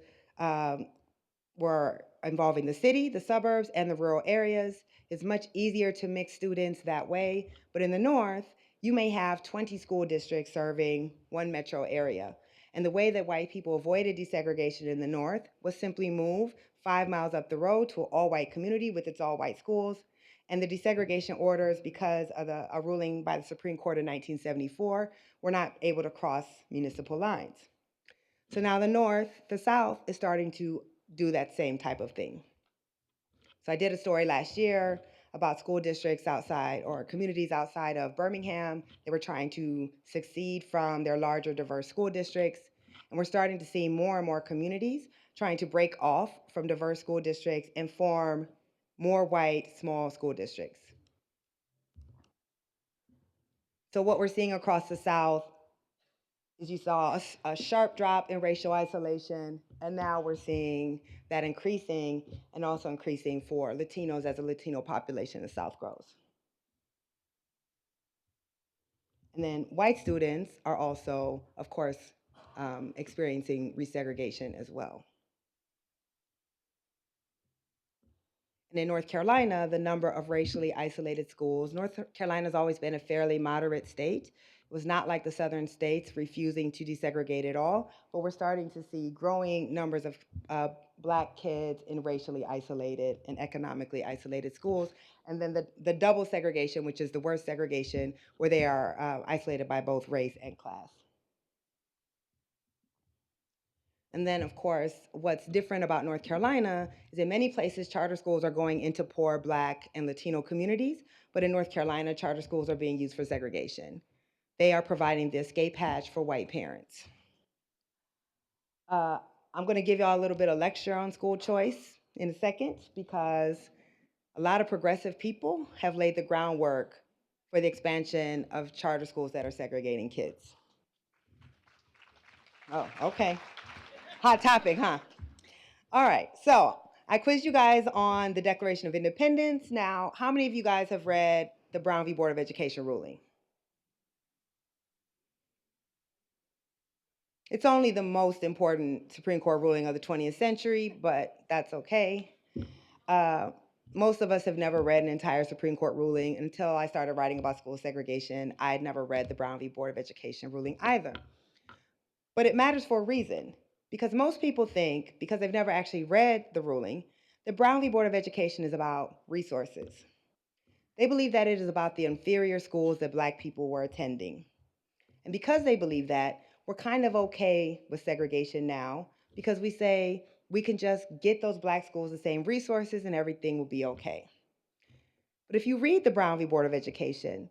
were involving the city, the suburbs, and the rural areas. It's much easier to mix students that way. But in the North, you may have 20 school districts serving one metro area. And the way that white people avoided desegregation in the North was simply move 5 miles up the road to an all-white community with its all-white schools. And the desegregation orders, because of a ruling by the Supreme Court in 1974, were not able to cross municipal lines. So now the South is starting to do that same type of thing. So I did a story last year about school districts outside or communities outside of Birmingham. They were trying to succeed from their larger diverse school districts. And we're starting to see more and more communities trying to break off from diverse school districts and form more white, small school districts. So what we're seeing across the South is you saw a sharp drop in racial isolation, and now we're seeing that increasing and also increasing for Latinos as the Latino population in the South grows. And then white students are also, of course, experiencing resegregation as well. And in North Carolina, the number of racially isolated schools, North Carolina has always been a fairly moderate state was not like the southern states refusing to desegregate at all, but we're starting to see growing numbers of Black kids in racially isolated and economically isolated schools. And then the double segregation, which is the worst segregation, where they are isolated by both race and class. And then, of course, what's different about North Carolina is in many places, charter schools are going into poor Black and Latino communities, but in North Carolina, charter schools are being used for segregation. They are providing the escape hatch for white parents. I'm going to give y'all a little bit of lecture on school choice in a second, because a lot of progressive people have laid the groundwork for the expansion of charter schools that are segregating kids. Oh, okay. Hot topic, huh? All right, so I quizzed you guys on the Declaration of Independence. Now, how many of you guys have read the Brown v. Board of Education ruling? It's only the most important Supreme Court ruling of the 20th century, but that's okay. Most of us have never read an entire Supreme Court ruling. Until I started writing about school segregation, I had never read the Brown v. Board of Education ruling either. But it matters for a reason, because most people think, because they've never actually read the ruling, the Brown v. Board of Education is about resources. They believe that it is about the inferior schools that Black people were attending. And because they believe that, we're kind of okay with segregation now, because we say we can just get those Black schools the same resources and everything will be okay. But if you read the Brown v. Board of Education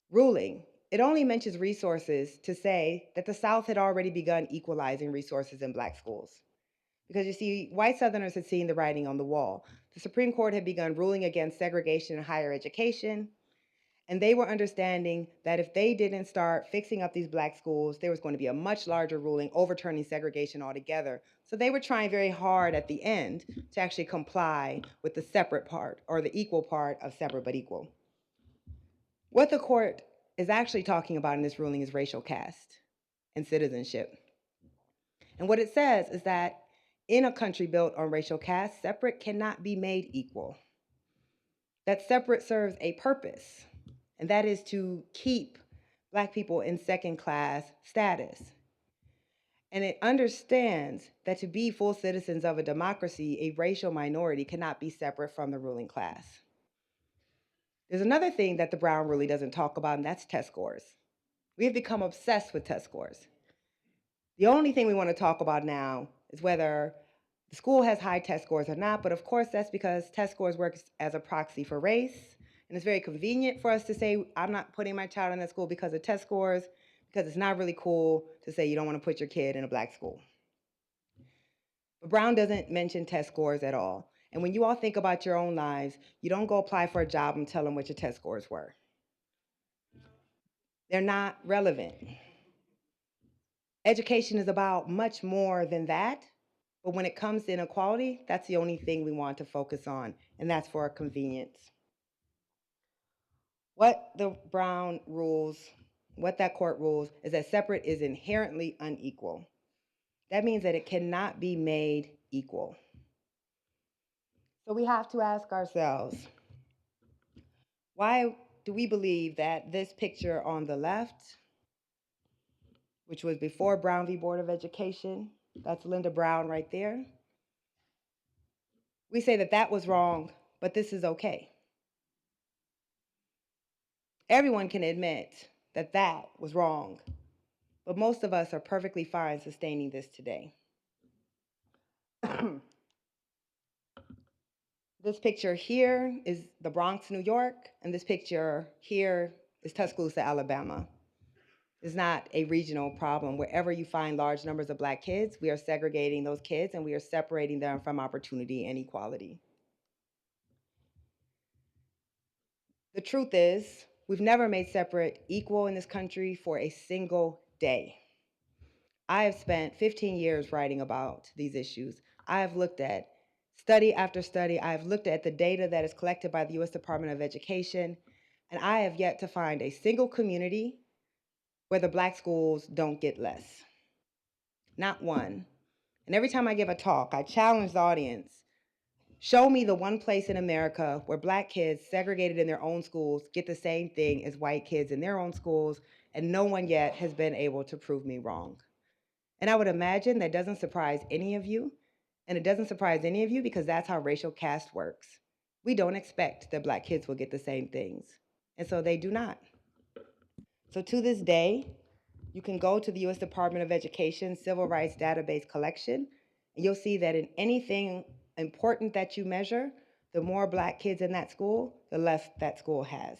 ruling, it only mentions resources to say that the South had already begun equalizing resources in Black schools. Because you see, white Southerners had seen the writing on the wall. The Supreme Court had begun ruling against segregation in higher education, and they were understanding that if they didn't start fixing up these Black schools, there was going to be a much larger ruling overturning segregation altogether. So they were trying very hard at the end to actually comply with the separate part, or the equal part of separate but equal. What the court is actually talking about in this ruling is racial caste and citizenship. And what it says is that in a country built on racial caste, separate cannot be made equal. That separate serves a purpose, and that is to keep Black people in second-class status. And it understands that to be full citizens of a democracy, a racial minority cannot be separate from the ruling class. There's another thing that the Brown really doesn't talk about, and that's test scores. We have become obsessed with test scores. The only thing we want to talk about now is whether the school has high test scores or not, but of course that's because test scores work as a proxy for race, and it's very convenient for us to say, I'm not putting my child in that school because of test scores, because it's not really cool to say you don't want to put your kid in a Black school. But Brown doesn't mention test scores at all. And when you all think about your own lives, you don't go apply for a job and tell them what your test scores were. They're not relevant. Education is about much more than that. But when it comes to inequality, that's the only thing we want to focus on, and that's for convenience. What the Brown rules, what that court rules, is that separate is inherently unequal. That means that it cannot be made equal. So we have to ask ourselves, why do we believe that this picture on the left, which was before Brown v. Board of Education, that's Linda Brown right there, we say that that was wrong, but this is okay. Everyone can admit that that was wrong, but most of us are perfectly fine sustaining this today. This picture here is the Bronx, New York, and this picture here is Tuscaloosa, Alabama. It's not a regional problem. Wherever you find large numbers of Black kids, we are segregating those kids and we are separating them from opportunity and equality. The truth is, we've never made separate equal in this country for a single day. I have spent 15 years writing about these issues. I have looked at study after study. I have looked at the data that is collected by the U.S. Department of Education, and I have yet to find a single community where the Black schools don't get less. Not one. And every time I give a talk, I challenge the audience, show me the one place in America where Black kids segregated in their own schools get the same thing as white kids in their own schools, and no one yet has been able to prove me wrong. And I would imagine that doesn't surprise any of you, and it doesn't surprise any of you because that's how racial caste works. We don't expect that Black kids will get the same things, and so they do not. So to this day, you can go to the US Department of Education Civil Rights Database collection, and you'll see that in anything important that you measure, the more Black kids in that school, the less that school has.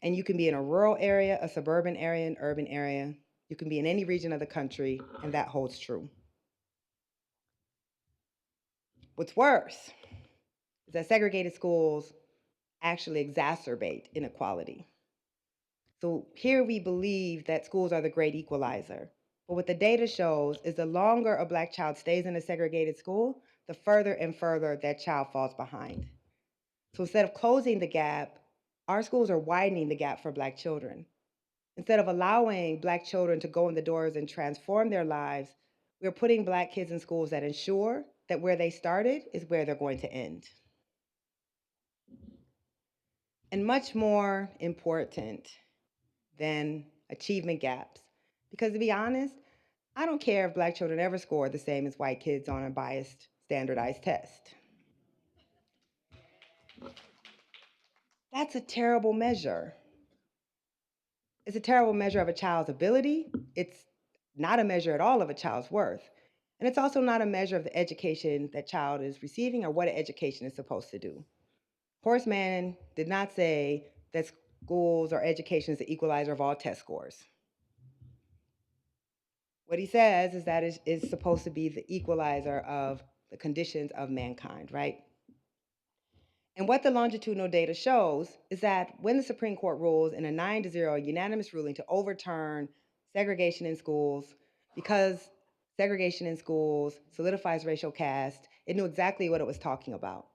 And you can be in a rural area, a suburban area, an urban area. You can be in any region of the country, and that holds true. What's worse is that segregated schools actually exacerbate inequality. So here we believe that schools are the great equalizer. But what the data shows is the longer a Black child stays in a segregated school, the further and further that child falls behind. So instead of closing the gap, our schools are widening the gap for Black children. Instead of allowing Black children to go in the doors and transform their lives, we're putting Black kids in schools that ensure that where they started is where they're going to end. And much more important than achievement gaps, because to be honest, I don't care if Black children ever score the same as white kids on a biased standardized test. That's a terrible measure. It's a terrible measure of a child's ability. It's not a measure at all of a child's worth. And it's also not a measure of the education that child is receiving or what an education is supposed to do. Horace Mann did not say that schools or education is the equalizer of all test scores. What he says is that it is supposed to be the equalizer of the conditions of mankind, right? And what the longitudinal data shows is that when the Supreme Court rules in a 9-0 unanimous ruling to overturn segregation in schools, because segregation in schools solidifies racial caste, it knew exactly what it was talking about.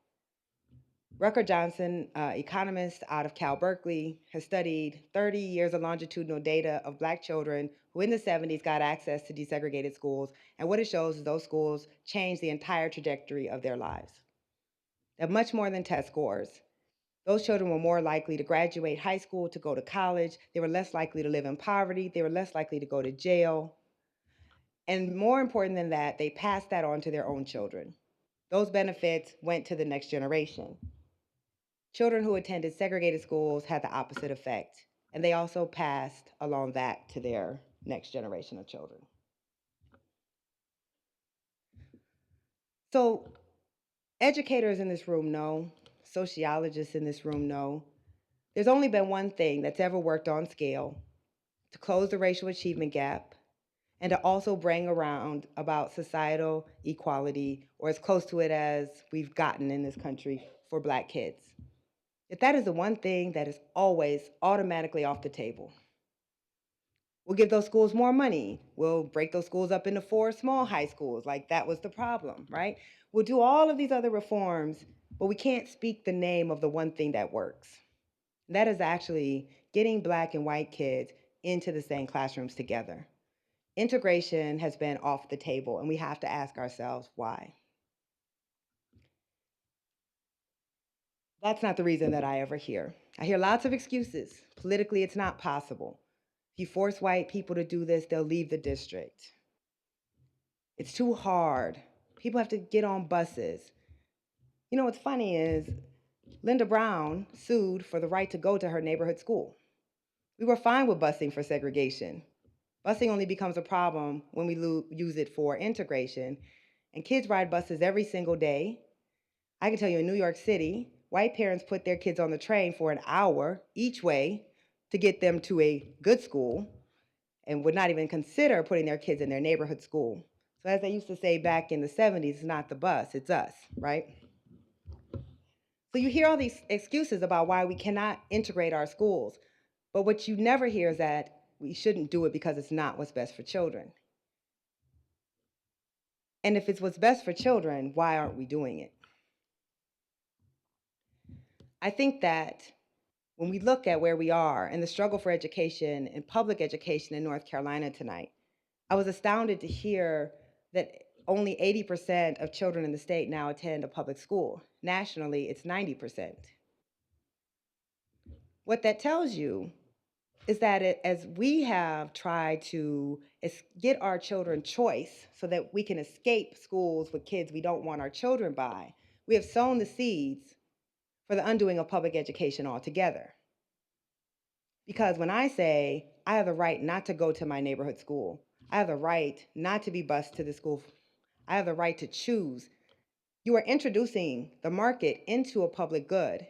Rucker Johnson, economist out of Cal Berkeley, has studied 30 years of longitudinal data of Black children who in the 70s got access to desegregated schools, and what it shows is those schools changed the entire trajectory of their lives. They're much more than test scores. Those children were more likely to graduate high school, to go to college. They were less likely to live in poverty. They were less likely to go to jail. And more important than that, they passed that on to their own children. Those benefits went to the next generation. Children who attended segregated schools had the opposite effect, and they also passed along that to their next generation of children. So educators in this room know, sociologists in this room know, there's only been one thing that's ever worked on scale to close the racial achievement gap and to also bring around about societal equality, or as close to it as we've gotten in this country for Black kids. Yet that is the one thing that is always automatically off the table. We'll give those schools more money. We'll break those schools up into 4 small high schools, like that was the problem, right? We'll do all of these other reforms, but we can't speak the name of the one thing that works. And that is actually getting Black and white kids into the same classrooms together. Integration has been off the table, and we have to ask ourselves why. That's not the reason that I ever hear. I hear lots of excuses. Politically, it's not possible. If you force white people to do this, they'll leave the district. It's too hard. People have to get on buses. You know what's funny is Linda Brown sued for the right to go to her neighborhood school. We were fine with busing for segregation. Busing only becomes a problem when we use it for integration. And kids ride buses every single day. I can tell you in New York City, white parents put their kids on the train for an hour each way to get them to a good school and would not even consider putting their kids in their neighborhood school. So as they used to say back in the 70s, it's not the bus, it's us, right? So you hear all these excuses about why we cannot integrate our schools, but what you never hear is that we shouldn't do it because it's not what's best for children. And if it's what's best for children, why aren't we doing it? I think that when we look at where we are and the struggle for education and public education in North Carolina tonight, I was astounded to hear that only 80% of children in the state now attend a public school. Nationally, it's 90%. What that tells you is that as we have tried to get our children choice so that we can escape schools with kids we don't want our children by, we have sown the seeds for the undoing of public education altogether. Because when I say I have the right not to go to my neighborhood school, I have the right not to be bused to the school, I have the right to choose, you are introducing the market into a public good.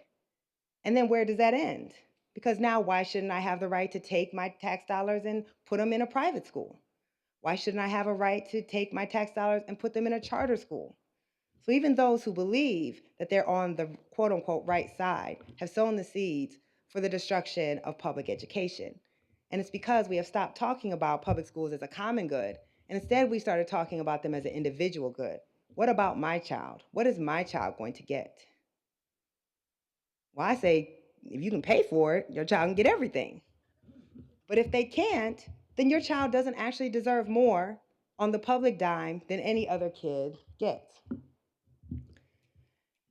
And then where does that end? Because now, why shouldn't I have the right to take my tax dollars and put them in a private school? Why shouldn't I have a right to take my tax dollars and put them in a charter school? So even those who believe that they're on the quote unquote right side have sown the seeds for the destruction of public education. And it's because we have stopped talking about public schools as a common good, and instead we started talking about them as an individual good. What about my child? What is my child going to get? Well, I say, if you can pay for it, your child can get everything. But if they can't, then your child doesn't actually deserve more on the public dime than any other kid gets.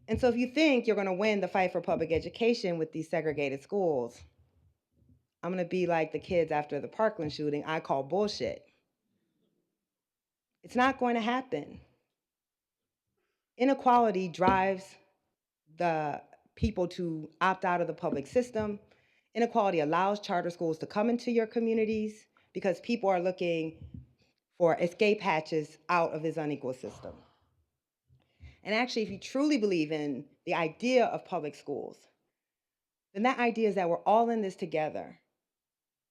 And so if you think you're going to win the fight for public education with these segregated schools, I'm going to be like the kids after the Parkland shooting. I call bullshit. It's not going to happen. Inequality drives the people to opt out of the public system. Inequality allows charter schools to come into your communities because people are looking for escape hatches out of this unequal system. And actually, if you truly believe in the idea of public schools, then that idea is that we're all in this together.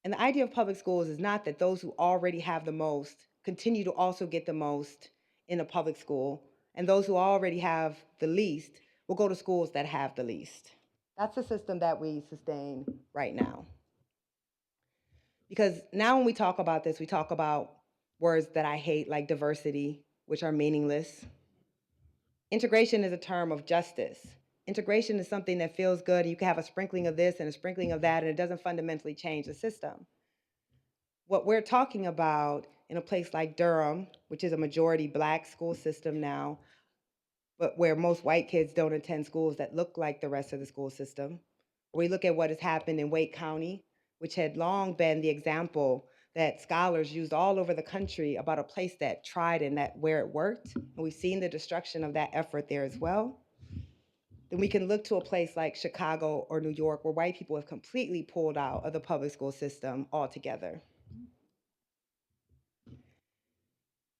And the idea of public schools is not that those who already have the most continue to also get the most in a public school, and those who already have the least will go to schools that have the least. That's the system that we sustain right now. Because now when we talk about this, we talk about words that I hate, like diversity, which are meaningless. Integration is a term of justice. Integration is something that feels good. You can have a sprinkling of this and a sprinkling of that, and it doesn't fundamentally change the system. What we're talking about in a place like Durham, which is a majority Black school system now, but where most white kids don't attend schools that look like the rest of the school system. We look at what has happened in Wake County, which had long been the example that scholars used all over the country about a place that tried and that where it worked. And we've seen the destruction of that effort there as well. Then we can look to a place like Chicago or New York where white people have completely pulled out of the public school system altogether.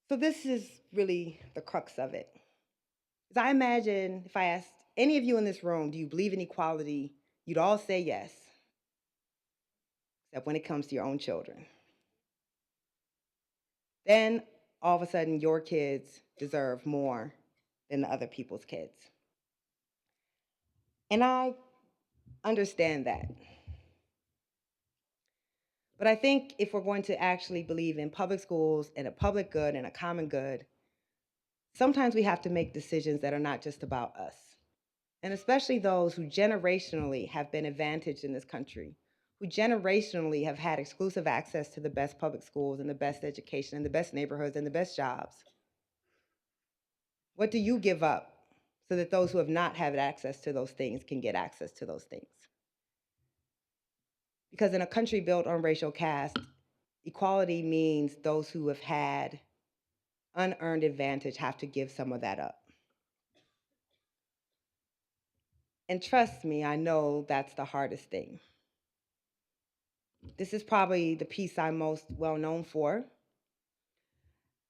So this is really the crux of it. Because I imagine if I asked any of you in this room, do you believe in equality? You'd all say yes, except when it comes to your own children. Then all of a sudden your kids deserve more than the other people's kids. And I understand that. But I think if we're going to actually believe in public schools and a public good and a common good, sometimes we have to make decisions that are not just about us. And especially those who generationally have been advantaged in this country, who generationally have had exclusive access to the best public schools and the best education and the best neighborhoods and the best jobs. What do you give up so that those who have not had access to those things can get access to those things? Because in a country built on racial caste, equality means those who have had unearned advantage have to give some of that up. And trust me, I know that's the hardest thing. This is probably the piece I'm most well known for.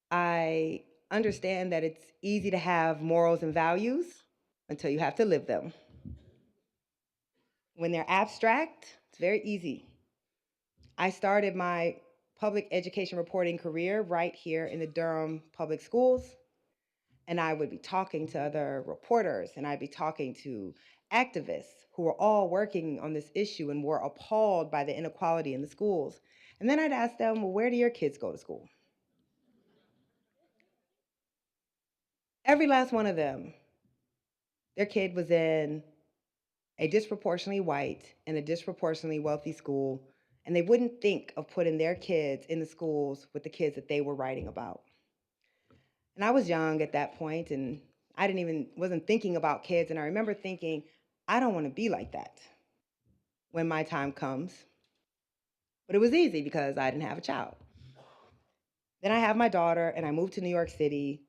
I understand that it's easy to have morals and values until you have to live them. When they're abstract, it's very easy. I started my public education reporting career right here in the Durham public schools, and I would be talking to other reporters, and I'd be talking to activists who were all working on this issue and were appalled by the inequality in the schools. And then I'd ask them, well, where do your kids go to school? Every last one of them, their kid was in a disproportionately white and a disproportionately wealthy school, and they wouldn't think of putting their kids in the schools with the kids that they were writing about. And I was young at that point, and wasn't thinking about kids, and I remember thinking, I don't want to be like that when my time comes. But it was easy because I didn't have a child. Then I have my daughter, and I moved to New York City,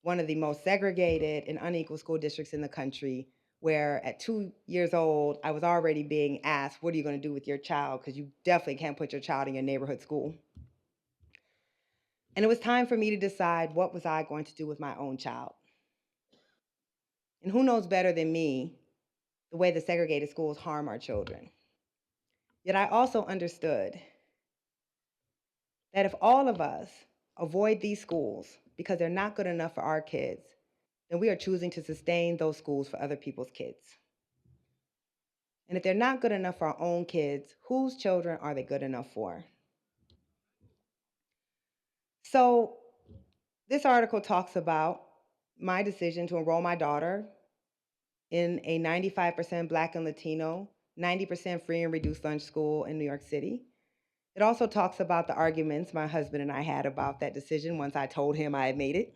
one of the most segregated and unequal school districts in the country, where at 2 years old, I was already being asked, what are you going to do with your child? Because you definitely can't put your child in your neighborhood school. And it was time for me to decide what was I going to do with my own child. And who knows better than me the way the segregated schools harm our children. Yet I also understood that if all of us avoid these schools because they're not good enough for our kids, then we are choosing to sustain those schools for other people's kids. And if they're not good enough for our own kids, whose children are they good enough for? So this article talks about my decision to enroll my daughter in a 95% Black and Latino, 90% free and reduced lunch school in New York City. It also talks about the arguments my husband and I had about that decision once I told him I had made it.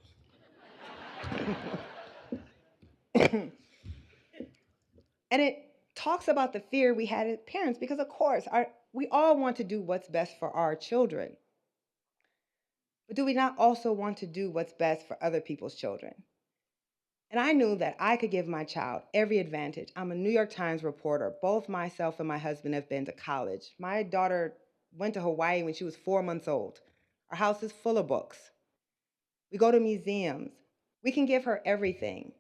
And it talks about the fear we had as parents because, of course, we all want to do what's best for our children. But do we not also want to do what's best for other people's children? And I knew that I could give my child every advantage. I'm a New York Times reporter. Both myself and my husband have been to college. My daughter went to Hawaii when she was 4 months old. Our house is full of books. We go to museums. We can give her everything.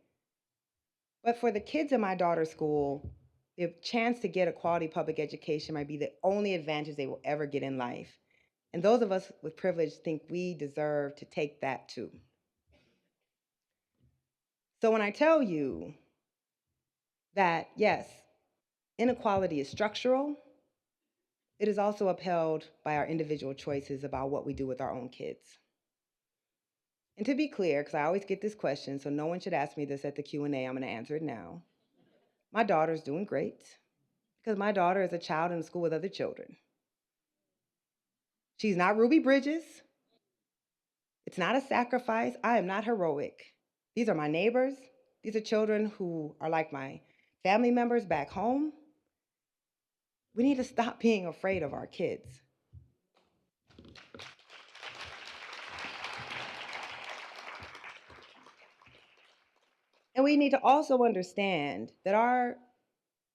But for the kids in my daughter's school, the chance to get a quality public education might be the only advantage they will ever get in life. And those of us with privilege think we deserve to take that too. So when I tell you that, yes, inequality is structural, it is also upheld by our individual choices about what we do with our own kids. And to be clear, because I always get this question, so no one should ask me this at the Q&A, I'm going to answer it now. My daughter's doing great because my daughter is a child in a school with other children. She's not Ruby Bridges. It's not a sacrifice. I am not heroic. These are my neighbors. These are children who are like my family members back home. We need to stop being afraid of our kids. And we need to also understand that our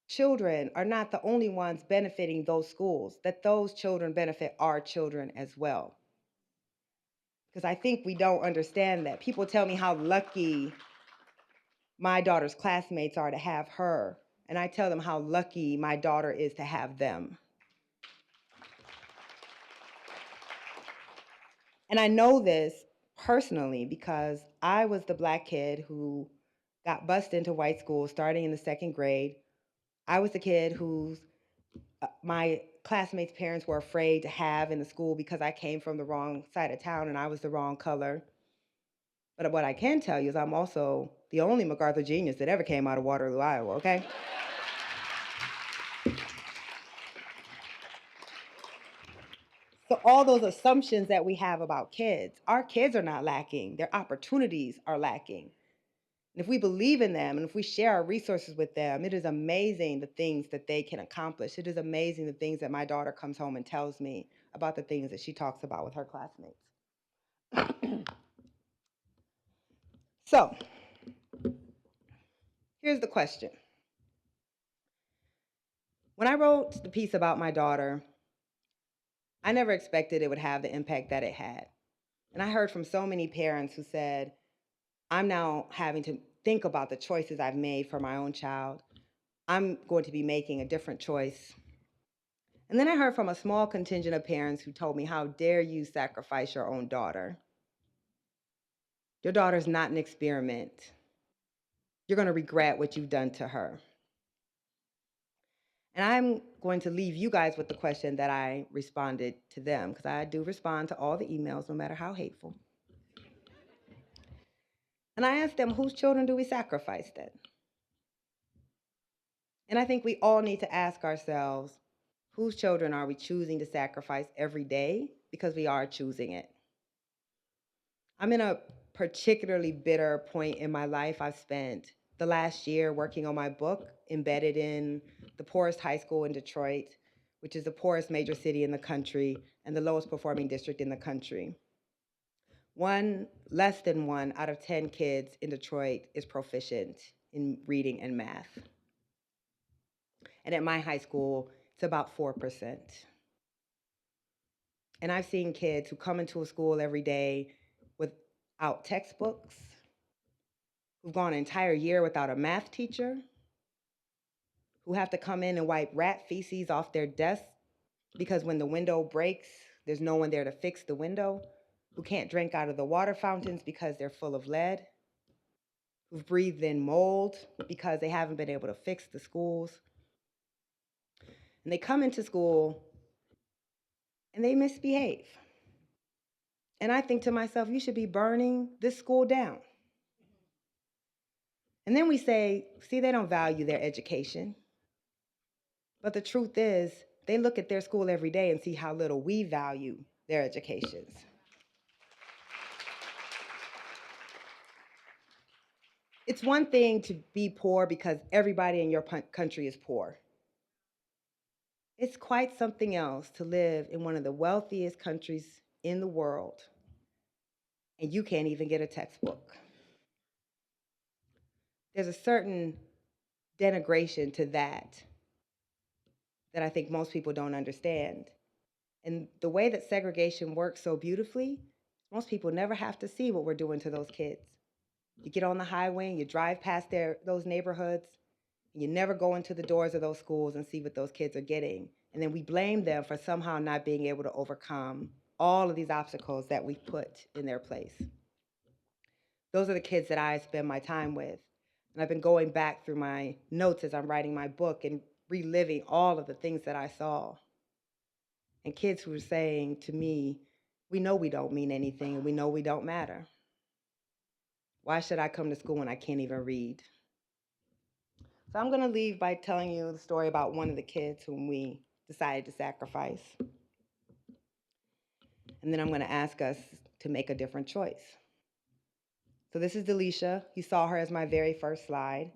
children are not the only ones benefiting those schools, that those children benefit our children as well. Because I think we don't understand that. People tell me how lucky my daughter's classmates are to have her, and I tell them how lucky my daughter is to have them. And I know this personally because I was the Black kid who got bused into white school starting in the 2nd grade. I was the kid whose my classmates' parents were afraid to have in the school because I came from the wrong side of town and I was the wrong color. But what I can tell you is I'm also the only MacArthur genius that ever came out of Waterloo, Iowa, okay? So all those assumptions that we have about kids, our kids are not lacking. Their opportunities are lacking. And if we believe in them and if we share our resources with them, it is amazing the things that they can accomplish. It is amazing the things that my daughter comes home and tells me about the things that she talks about with her classmates. So here's the question. When I wrote the piece about my daughter, I never expected it would have the impact that it had. And I heard from so many parents who said, I'm now having to think about the choices I've made for my own child. I'm going to be making a different choice. And then I heard from a small contingent of parents who told me, how dare you sacrifice your own daughter? Your daughter's not an experiment. You're going to regret what you've done to her. And I'm going to leave you guys with the question that I responded to them, because I do respond to all the emails, no matter how hateful. And I asked them, whose children do we sacrifice then? And I think we all need to ask ourselves, whose children are we choosing to sacrifice every day? Because we are choosing it. I'm in a particularly bitter point in my life. I've spent the last year working on my book, embedded in the poorest high school in Detroit, which is the poorest major city in the country and the lowest performing district in the country. Less than 1 out of 10 kids in Detroit is proficient in reading and math. And at my high school, it's about 4%. And I've seen kids who come into a school every day without textbooks, who've gone an entire year without a math teacher, who have to come in and wipe rat feces off their desk because when the window breaks, there's no one there to fix the window, who can't drink out of the water fountains because they're full of lead, who've breathed in mold because they haven't been able to fix the schools. And they come into school and they misbehave. And I think to myself, you should be burning this school down. And then we say, see, they don't value their education. But the truth is, they look at their school every day and see how little we value their educations. It's one thing to be poor because everybody in your country is poor. It's quite something else to live in one of the wealthiest countries in the world, and you can't even get a textbook. There's a certain denigration to that I think most people don't understand. And the way that segregation works so beautifully, most people never have to see what we're doing to those kids. You get on the highway and you drive past those neighborhoods, and you never go into the doors of those schools and see what those kids are getting. And then we blame them for somehow not being able to overcome all of these obstacles that we've put in their place. Those are the kids that I spend my time with. And I've been going back through my notes as I'm writing my book and reliving all of the things that I saw. And kids who were saying to me, we know we don't mean anything and we know we don't matter. Why should I come to school when I can't even read? So I'm going to leave by telling you the story about one of the kids whom we decided to sacrifice. And then I'm going to ask us to make a different choice. So this is Delisha. You saw her as my very first slide.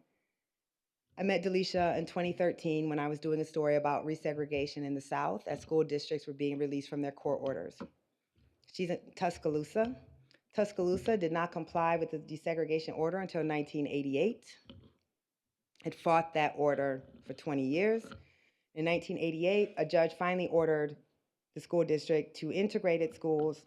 I met Delisha in 2013 when I was doing a story about resegregation in the South as school districts were being released from their court orders. She's in Tuscaloosa. Tuscaloosa did not comply with the desegregation order until 1988. It fought that order for 20 years. In 1988, a judge finally ordered the school district to integrate its schools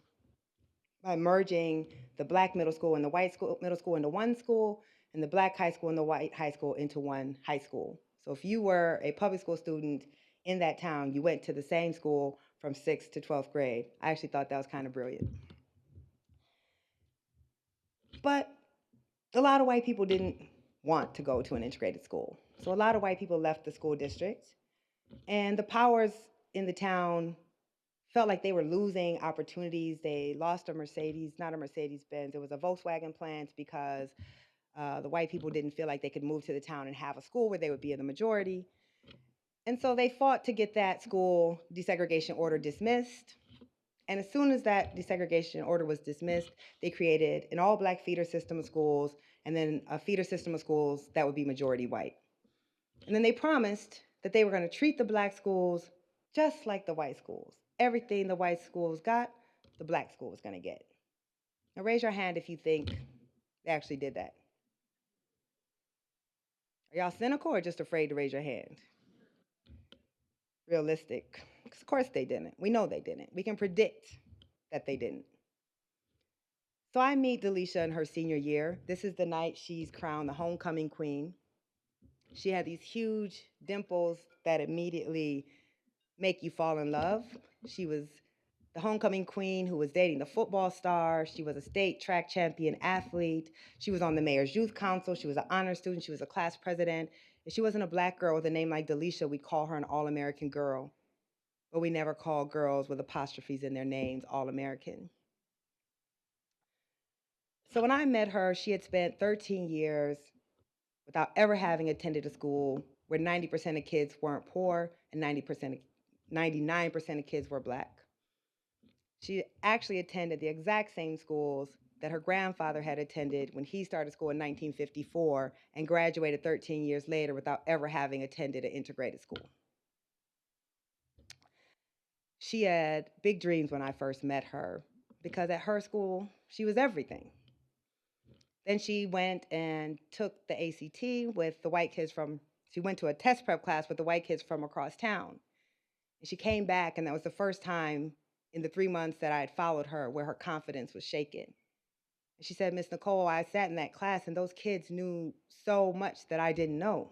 by merging the black middle school and the white middle school into one school, and the black high school and the white high school into one high school. So if you were a public school student in that town, you went to the same school from 6th to 12th grade. I actually thought that was kind of brilliant. But a lot of white people didn't want to go to an integrated school. So a lot of white people left the school district, and the powers in the town felt like they were losing opportunities. They lost a Mercedes, not a Mercedes-Benz. It was a Volkswagen plant because the white people didn't feel like they could move to the town and have a school where they would be in the majority. And so they fought to get that school desegregation order dismissed. And as soon as that desegregation order was dismissed, they created an all-black feeder system of schools and then a feeder system of schools that would be majority white. And then they promised that they were going to treat the black schools just like the white schools. Everything the white schools got, the black school was going to get. Now raise your hand if you think they actually did that. Are y'all cynical or just afraid to raise your hand? Realistic. Because of course they didn't. We know they didn't. We can predict that they didn't. So I meet Delisha in her senior year. This is the night she's crowned the homecoming queen. She had these huge dimples that immediately make you fall in love. She was the homecoming queen who was dating the football star. She was a state track champion athlete. She was on the mayor's youth council. She was an honor student. She was a class president. If she wasn't a black girl with a name like Delisha, we'd call her an all-American girl. But we never call girls with apostrophes in their names all-American. So when I met her, she had spent 13 years without ever having attended a school where 90% of kids weren't poor and 99% of kids were black. She actually attended the exact same schools that her grandfather had attended when he started school in 1954 and graduated 13 years later without ever having attended an integrated school. She had big dreams when I first met her because at her school, she was everything. Then she went and took the ACT with the white kids she went to a test prep class with the white kids from across town. And she came back, and that was the first time in the 3 months that I had followed her where her confidence was shaken. And she said, Miss Nikole, I sat in that class, and those kids knew so much that I didn't know.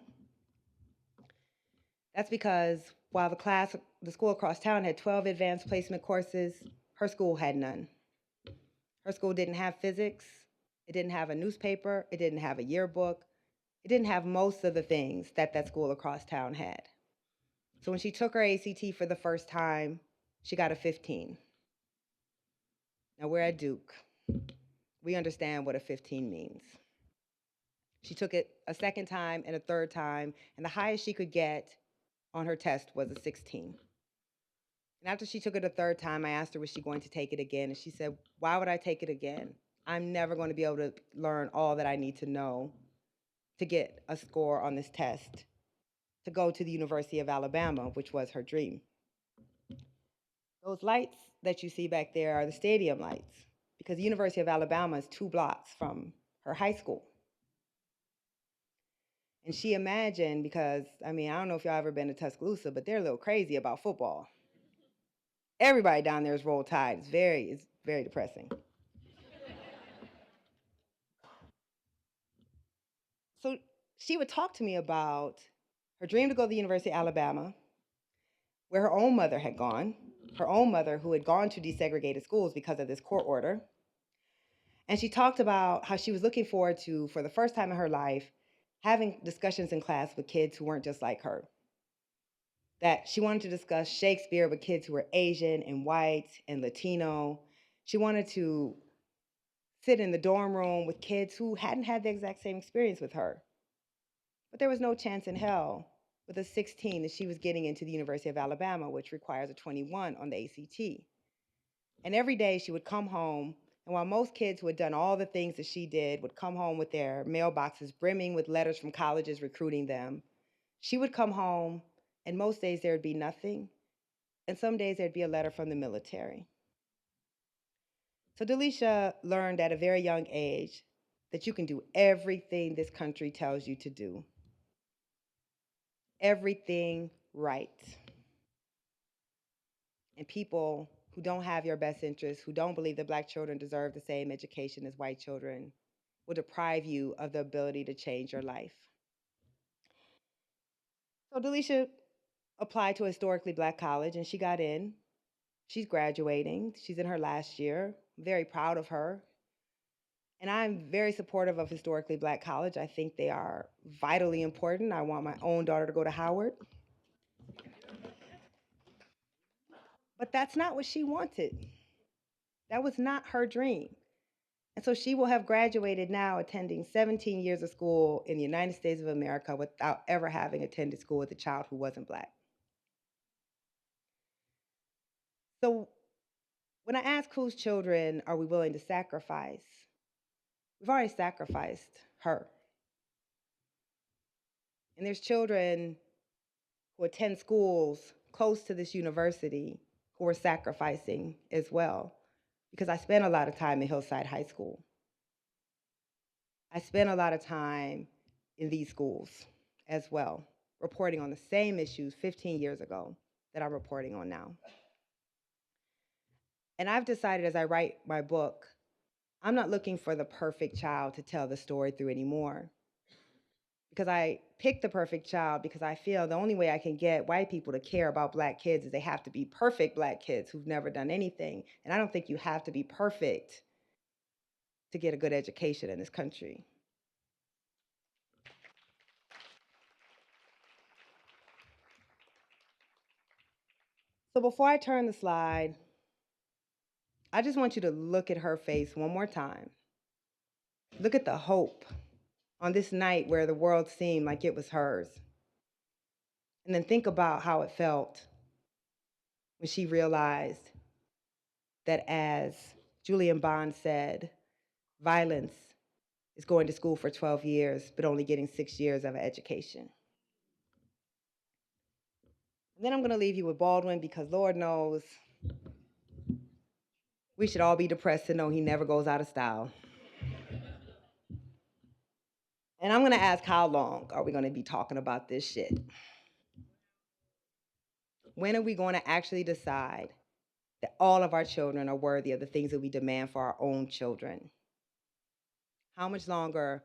That's because while the school across town had 12 advanced placement courses, her school had none. Her school didn't have physics, it didn't have a newspaper, it didn't have a yearbook, it didn't have most of the things that school across town had. So when she took her ACT for the first time, she got a 15. Now we're at Duke. We understand what a 15 means. She took it a second time and a third time, and the highest she could get on her test was a 16. And after she took it a third time, I asked her, was she going to take it again? And she said, why would I take it again? I'm never going to be able to learn all that I need to know to get a score on this test to go to the University of Alabama, which was her dream. Those lights that you see back there are the stadium lights because the University of Alabama is 2 blocks from her high school. And she imagined, because, I don't know if y'all ever been to Tuscaloosa, but they're a little crazy about football. Everybody down there is Roll Tide. It's very depressing. So she would talk to me about her dream to go to the University of Alabama, where her own mother had gone, her own mother who had gone to desegregated schools because of this court order. And she talked about how she was looking forward to, for the first time in her life, having discussions in class with kids who weren't just like her. That she wanted to discuss Shakespeare with kids who were Asian and white and Latino. She wanted to sit in the dorm room with kids who hadn't had the exact same experience with her. But there was no chance in hell with a 16 that she was getting into the University of Alabama, which requires a 21 on the ACT. And every day she would come home, and while most kids who had done all the things that she did would come home with their mailboxes brimming with letters from colleges recruiting them, she would come home, and most days there would be nothing, and some days there'd be a letter from the military. So Delisha learned at a very young age that you can do everything this country tells you to do. Everything right. And people who don't have your best interests, who don't believe that Black children deserve the same education as white children, will deprive you of the ability to change your life. So Delisha applied to a historically Black college, and she got in. She's graduating. She's in her last year. I'm very proud of her. And I'm very supportive of historically Black college. I think they are vitally important. I want my own daughter to go to Howard. But that's not what she wanted. That was not her dream. And so she will have graduated now attending 17 years of school in the United States of America without ever having attended school with a child who wasn't Black. So when I ask whose children are we willing to sacrifice, we've already sacrificed her. And there's children who attend schools close to this university who are sacrificing as well, because I spent a lot of time in Hillside High School. I spent a lot of time in these schools as well, reporting on the same issues 15 years ago that I'm reporting on now. And I've decided as I write my book, I'm not looking for the perfect child to tell the story through anymore. Because I picked the perfect child because I feel the only way I can get white people to care about Black kids is they have to be perfect Black kids who've never done anything. And I don't think you have to be perfect to get a good education in this country. So before I turn the slide, I just want you to look at her face one more time. Look at the hope on this night where the world seemed like it was hers. And then think about how it felt when she realized that, as Julian Bond said, violence is going to school for 12 years, but only getting 6 years of an education. And then I'm going to leave you with Baldwin because Lord knows we should all be depressed to know he never goes out of style. And I'm going to ask, how long are we going to be talking about this shit? When are we going to actually decide that all of our children are worthy of the things that we demand for our own children? How much longer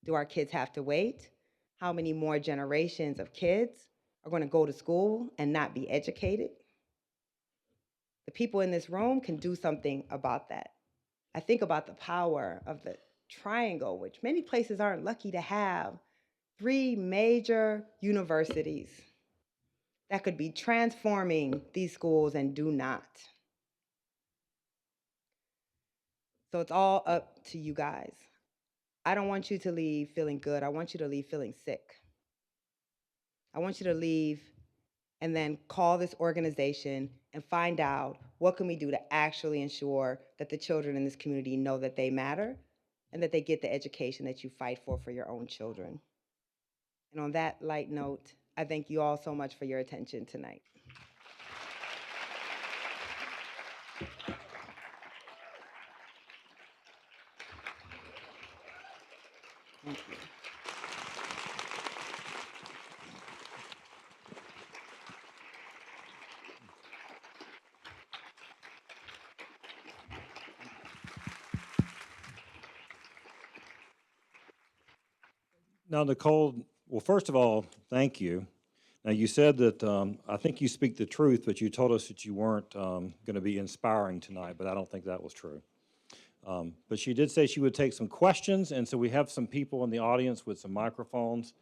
do our kids have to wait? How many more generations of kids are going to go to school and not be educated? The people in this room can do something about that. I think about the power of the triangle, which many places aren't lucky to have 3 major universities that could be transforming these schools and do not. So it's all up to you guys. I don't want you to leave feeling good. I want you to leave feeling sick. I want you to leave and then call this organization and find out what can we do to actually ensure that the children in this community know that they matter and that they get the education that you fight for your own children. And on that light note, I thank you all so much for your attention tonight. Thank you. Now, Nikole, well, first of all, thank you. Now, you said that I think you speak the truth, but you told us that you weren't going to be inspiring tonight, but I don't think that was true. But she did say she would take some questions, and so we have some people in the audience with some microphones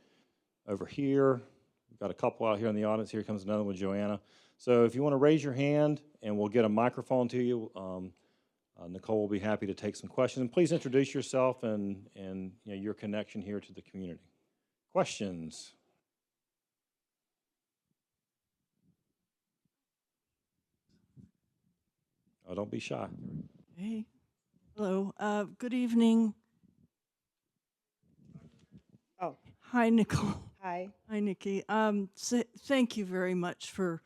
over here. We've got a couple out here in the audience. Here comes another one, Joanna. So if you want to raise your hand, and we'll get a microphone to you. Nikole will be happy to take some questions. And please introduce yourself and you know, your connection here to the community. Questions? Oh, don't be shy. Hey, hello. Good evening. Oh, Hi, Nicole. hi. Hi, Nikki. Thank you very much for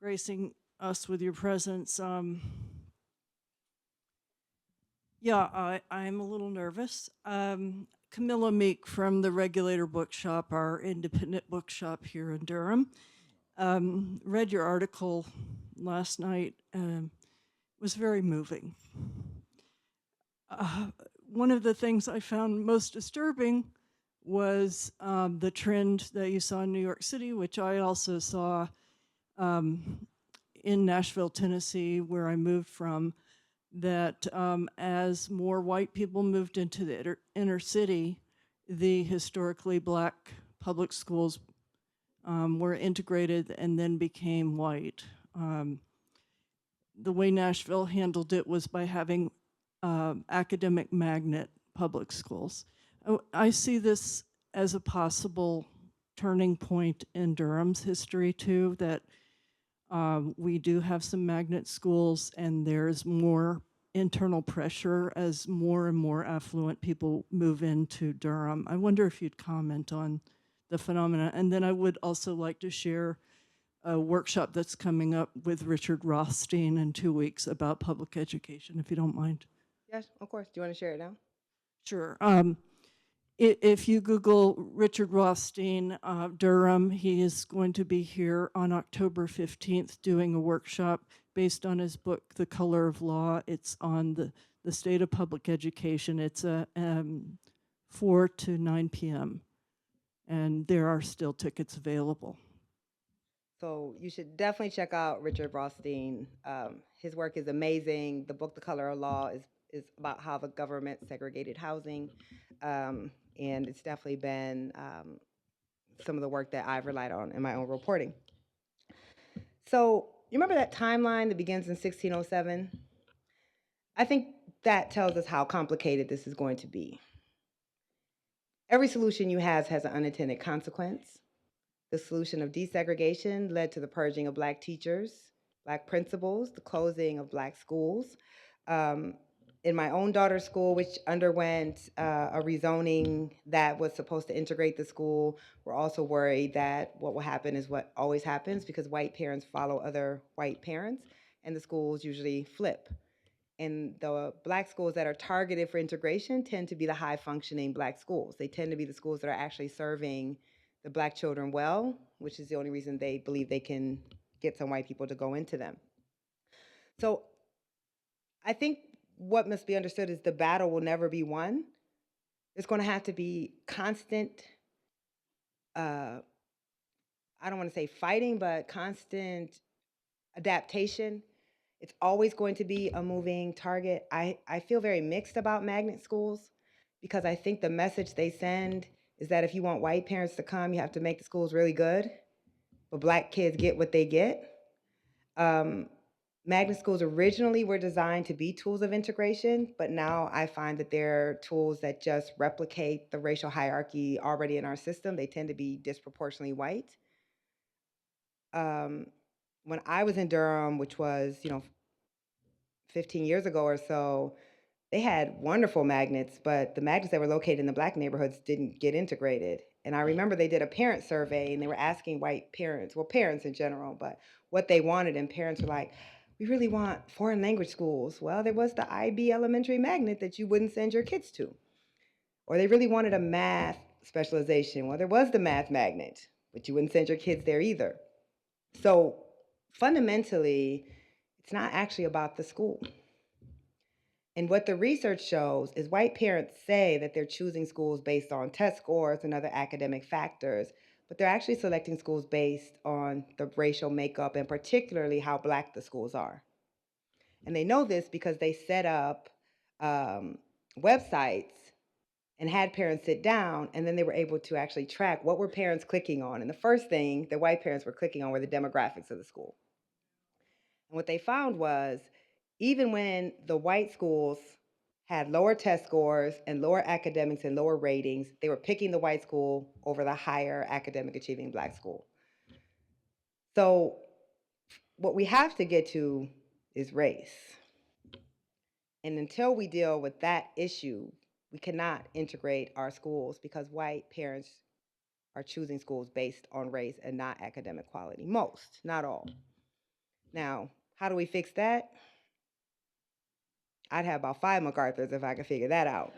gracing us with your presence. I'm a little nervous. Camilla Meek from the Regulator Bookshop, our independent bookshop here in Durham. Read your article last night. Was very moving. One of the things I found most disturbing was the trend that you saw in New York City, which I also saw in Nashville, Tennessee, where I moved from, that as more white people moved into the inner city, the historically black public schools were integrated and then became white. The way Nashville handled it was by having academic magnet public schools. I see this as a possible turning point in Durham's history too, that we do have some magnet schools and there's more internal pressure as more and more affluent people move into Durham. I wonder if you'd comment on the phenomena. And then I would also like to share a workshop that's coming up with Richard Rothstein in 2 weeks about public education, if you don't mind. Yes, of course. Do you want to share it now? Sure. If you Google Richard Rothstein, Durham, he is going to be here on October 15th doing a workshop based on his book, The Color of Law. It's on the state of public education. It's 4 to 9 p.m. And there are still tickets available. So you should definitely check out Richard Rothstein. His work is amazing. The book, The Color of Law, is about how the government segregated housing. And it's definitely been some of the work that I've relied on in my own reporting. So you remember that timeline that begins in 1607? I think that tells us how complicated this is going to be. Every solution you have has an unintended consequence. The solution of desegregation led to the purging of Black teachers, Black principals, the closing of Black schools. in my own daughter's school, which underwent a rezoning that was supposed to integrate the school, we're also worried that what will happen is what always happens, because white parents follow other white parents, and the schools usually flip. And the Black schools that are targeted for integration tend to be the high functioning Black schools. They tend to be the schools that are actually serving the Black children well, which is the only reason they believe they can get some white people to go into them. So I think what must be understood is the battle will never be won. There's going to have to be constant, I don't want to say fighting, but constant adaptation. It's always going to be a moving target. I feel very mixed about magnet schools, because I think the message they send is that if you want white parents to come, you have to make the schools really good, but Black kids get what they get. Magnet schools originally were designed to be tools of integration, but now I find that they're tools that just replicate the racial hierarchy already in our system. They tend to be disproportionately white. When I was in Durham, which was 15 years ago or so, they had wonderful magnets, but the magnets that were located in the Black neighborhoods didn't get integrated. And I remember they did a parent survey, and they were asking white parents, well, parents in general, but what they wanted, and parents were like, we really want foreign language schools. Well, there was the IB elementary magnet that you wouldn't send your kids to. Or they really wanted a math specialization. Well, there was the math magnet, but you wouldn't send your kids there either. So fundamentally, it's not actually about the school. And what the research shows is white parents say that they're choosing schools based on test scores and other academic factors, but they're actually selecting schools based on the racial makeup and particularly how Black the schools are. And they know this because they set up websites and had parents sit down, and then they were able to actually track what were parents clicking on. And the first thing the white parents were clicking on were the demographics of the school. And what they found was, even when the white schools had lower test scores and lower academics and lower ratings, they were picking the white school over the higher academic achieving Black school. So what we have to get to is race. And until we deal with that issue, we cannot integrate our schools, because white parents are choosing schools based on race and not academic quality. Most, not all. Now, how do we fix that? I'd have about 5 MacArthurs if I could figure that out.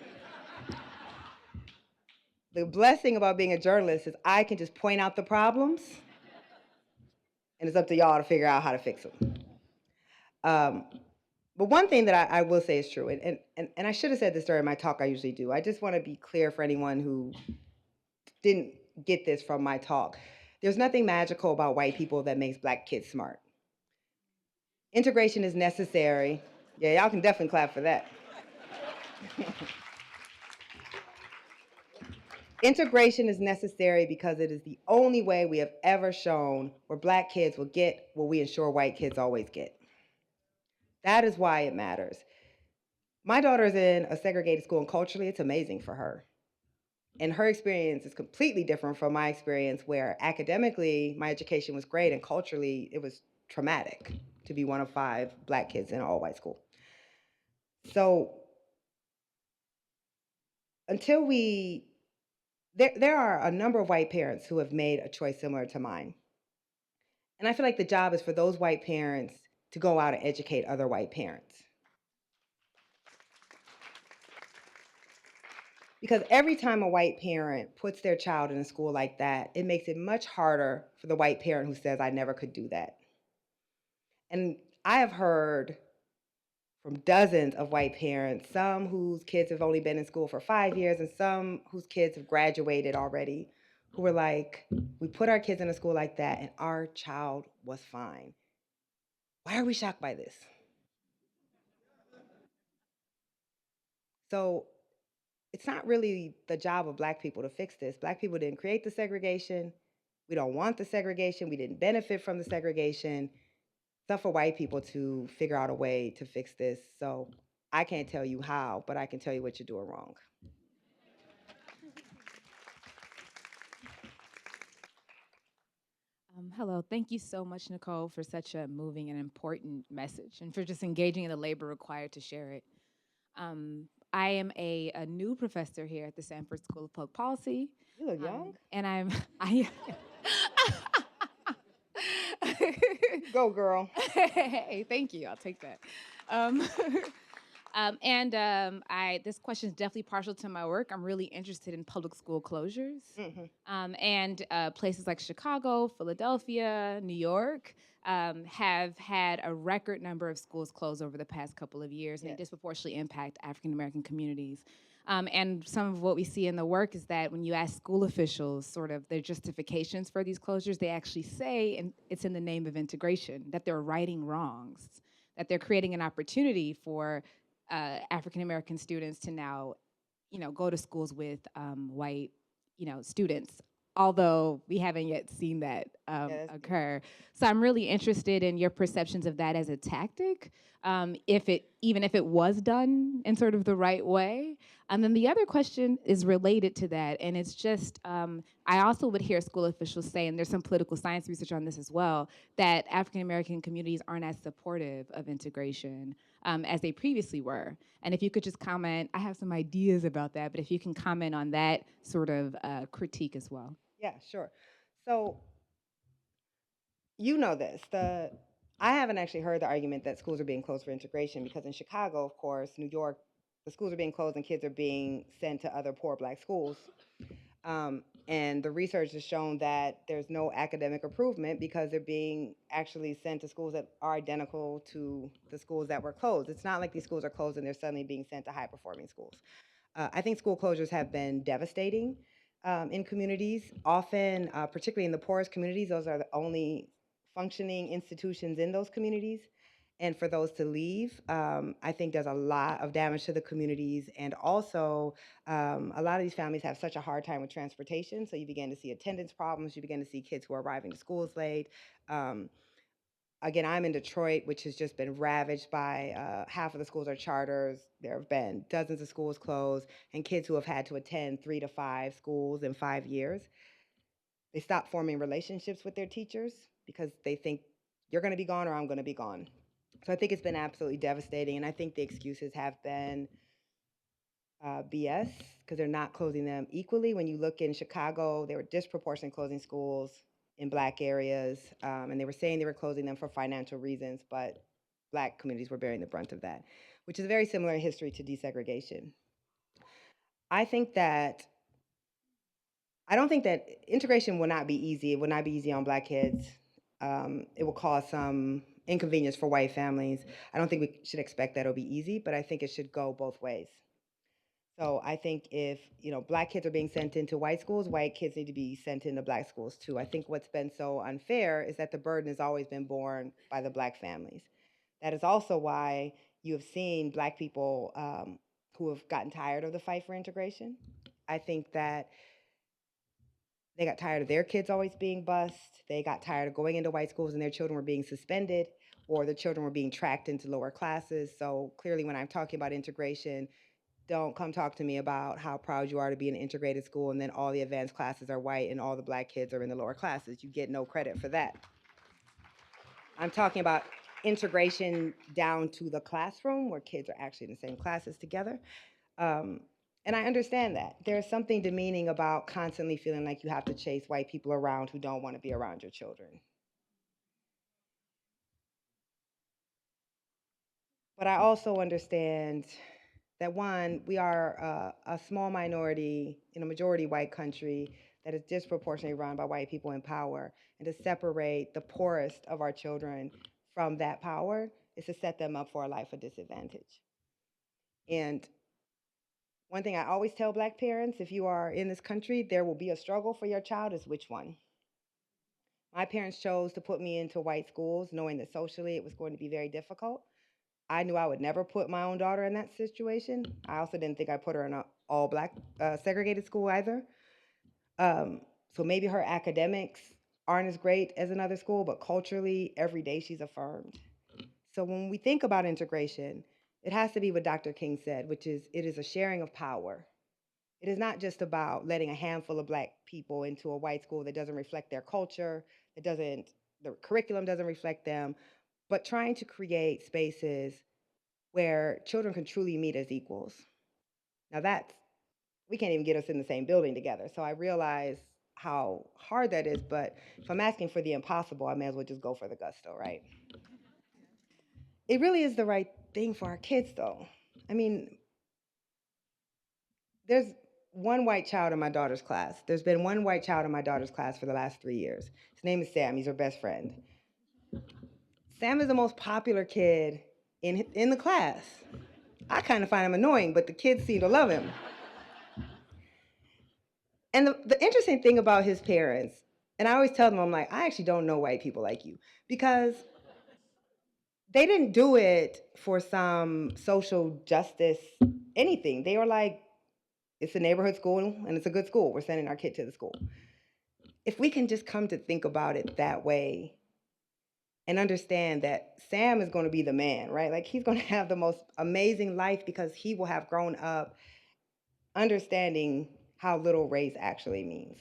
The blessing about being a journalist is I can just point out the problems, and it's up to y'all to figure out how to fix them. But one thing that I will say is true, and I should have said this during my talk, I usually do. I just want to be clear for anyone who didn't get this from my talk. There's nothing magical about white people that makes Black kids smart. Integration is necessary. Yeah, y'all can definitely clap for that. Integration is necessary because it is the only way we have ever shown where Black kids will get what we ensure white kids always get. That is why it matters. My daughter's in a segregated school, and culturally, it's amazing for her. And her experience is completely different from my experience, where academically, my education was great, and culturally, it was traumatic to be one of 5 Black kids in an all-white school. So until there are a number of white parents who have made a choice similar to mine. And I feel like the job is for those white parents to go out and educate other white parents. Because every time a white parent puts their child in a school like that, it makes it much harder for the white parent who says, I never could do that. And I have heard from dozens of white parents, some whose kids have only been in school for 5 years and some whose kids have graduated already, who were like, we put our kids in a school like that and our child was fine. Why are we shocked by this? So it's not really the job of Black people to fix this. Black people didn't create the segregation. We don't want the segregation. We didn't benefit from the segregation. It's up for white people to figure out a way to fix this. So I can't tell you how, but I can tell you what you're doing wrong. Hello, thank you so much, Nikole, for such a moving and important message and for just engaging in the labor required to share it. I am a new professor here at the Sanford School of Public Policy. You look young. And I Go, girl. Hey, thank you. I'll take that. Um, this question is definitely partial to my work. I'm really interested in public school closures, and places like Chicago, Philadelphia, New York have had a record number of schools closed over the past couple of years, and they disproportionately impact African American communities. And some of what we see in the work is that when you ask school officials sort of their justifications for these closures, they actually say, and it's in the name of integration, that they're righting wrongs, that they're creating an opportunity for African American students to now, go to schools with white, students. Although we haven't yet seen that occur, so I'm really interested in your perceptions of that as a tactic, even if it was done in sort of the right way. And then the other question is related to that, and it's just I also would hear school officials say, and there's some political science research on this as well, that African American communities aren't as supportive of integration as they previously were. And if you could just comment, I have some ideas about that, but if you can comment on that sort of critique as well. Yeah, sure. So you know this. I haven't actually heard the argument that schools are being closed for integration, because in Chicago, of course, New York, the schools are being closed and kids are being sent to other poor Black schools. And the research has shown that there's no academic improvement because they're being actually sent to schools that are identical to the schools that were closed. It's not like these schools are closed and they're suddenly being sent to high-performing schools. I think school closures have been devastating in communities. Often, particularly in the poorest communities, those are the only functioning institutions in those communities. And for those to leave, I think does a lot of damage to the communities. And also, a lot of these families have such a hard time with transportation. So you begin to see attendance problems. You begin to see kids who are arriving to schools late. Again, I'm in Detroit, which has just been ravaged by half of the schools are charters. There have been dozens of schools closed, and kids who have had to attend 3 to 5 schools in 5 years. They stop forming relationships with their teachers because they think you're going to be gone or I'm going to be gone. So I think it's been absolutely devastating, and I think the excuses have been BS, because they're not closing them equally. When you look in Chicago, they were disproportionately closing schools in Black areas, and they were saying they were closing them for financial reasons, but Black communities were bearing the brunt of that, which is very similar in history to desegregation. I don't think that integration will not be easy. It will not be easy on Black kids. It will cause some inconvenience for white families. I don't think we should expect that it'll be easy, but I think it should go both ways. So I think if, Black kids are being sent into white schools, white kids need to be sent into Black schools too. I think what's been so unfair is that the burden has always been borne by the Black families. That is also why you have seen Black people who have gotten tired of the fight for integration. I think that they got tired of their kids always being bused. They got tired of going into white schools and their children were being suspended, or their children were being tracked into lower classes. So clearly, when I'm talking about integration, don't come talk to me about how proud you are to be in an integrated school and then all the advanced classes are white and all the Black kids are in the lower classes. You get no credit for that. I'm talking about integration down to the classroom where kids are actually in the same classes together. And I understand that. There's something demeaning about constantly feeling like you have to chase white people around who don't want to be around your children. But I also understand that, one, we are a small minority in a majority white country that is disproportionately run by white people in power. And to separate the poorest of our children from that power is to set them up for a life of disadvantage. And one thing I always tell Black parents, if you are in this country, there will be a struggle for your child, is which one? My parents chose to put me into white schools knowing that socially it was going to be very difficult. I knew I would never put my own daughter in that situation. I also didn't think I'd put her in an all-Black segregated school either. So maybe her academics aren't as great as another school, but culturally, every day she's affirmed. So when we think about integration, it has to be what Dr. King said, which is it is a sharing of power. It is not just about letting a handful of Black people into a white school that doesn't reflect their culture, the curriculum doesn't reflect them, but trying to create spaces where children can truly meet as equals. Now we can't even get us in the same building together. So I realize how hard that is, but if I'm asking for the impossible, I may as well just go for the gusto, right? It really is the right thing for our kids, though. I mean, there's one white child in my daughter's class. There's been one white child in my daughter's class for the last 3 years. His name is Sam. He's her best friend. Sam is the most popular kid in the class. I kind of find him annoying, but the kids seem to love him. And the interesting thing about his parents, and I always tell them, I'm like, I actually don't know white people like you, because they didn't do it for some social justice anything. They were like, it's a neighborhood school and it's a good school. We're sending our kid to the school. If we can just come to think about it that way and understand that Sam is going to be the man, right? Like, he's going to have the most amazing life because he will have grown up understanding how little race actually means.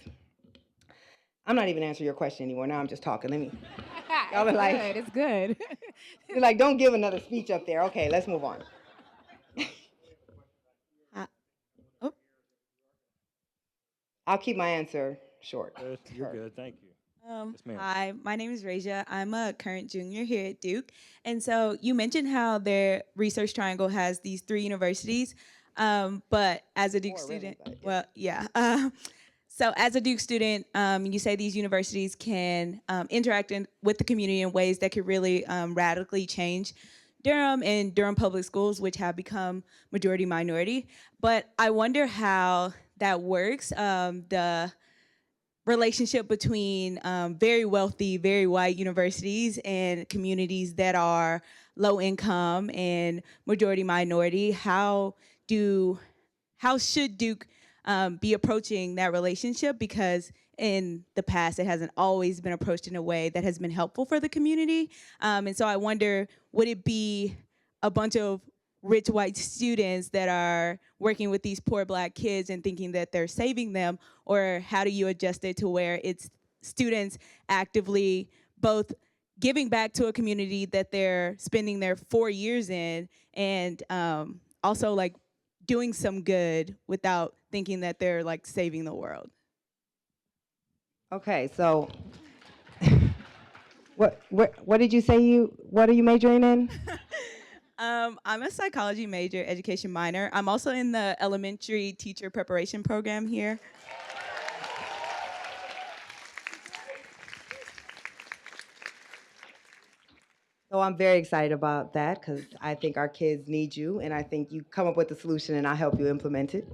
I'm not even answering your question anymore. Now I'm just talking. Let me. Y'all are like, It's good. you're like, don't give another speech up there. Okay, let's move on. Oh, I'll keep my answer short. Good. You're good. Thank you. Yes, ma'am. hi, my name is Raja. I'm a current junior here at Duke. And so you mentioned how their research triangle has these 3 universities. But as a Duke More, really, student, but yeah. well, yeah. So as a Duke student, you say these universities can interact with the community in ways that could really radically change Durham and Durham public schools, which have become majority minority. But I wonder how that works. The relationship between very wealthy, very white universities and communities that are low income and majority minority. How should Duke be approaching that relationship? Because in the past, it hasn't always been approached in a way that has been helpful for the community. And so I wonder, would it be a bunch of rich white students that are working with these poor black kids and thinking that they're saving them? Or how do you adjust it to where it's students actively both giving back to a community that they're spending their 4 years in, and also like doing some good without thinking that they're like saving the world? Okay, so what did you say what are you majoring in? I'm a psychology major, education minor. I'm also in the elementary teacher preparation program here. So I'm very excited about that because I think our kids need you, and I think you come up with the solution, and I'll help you implement it.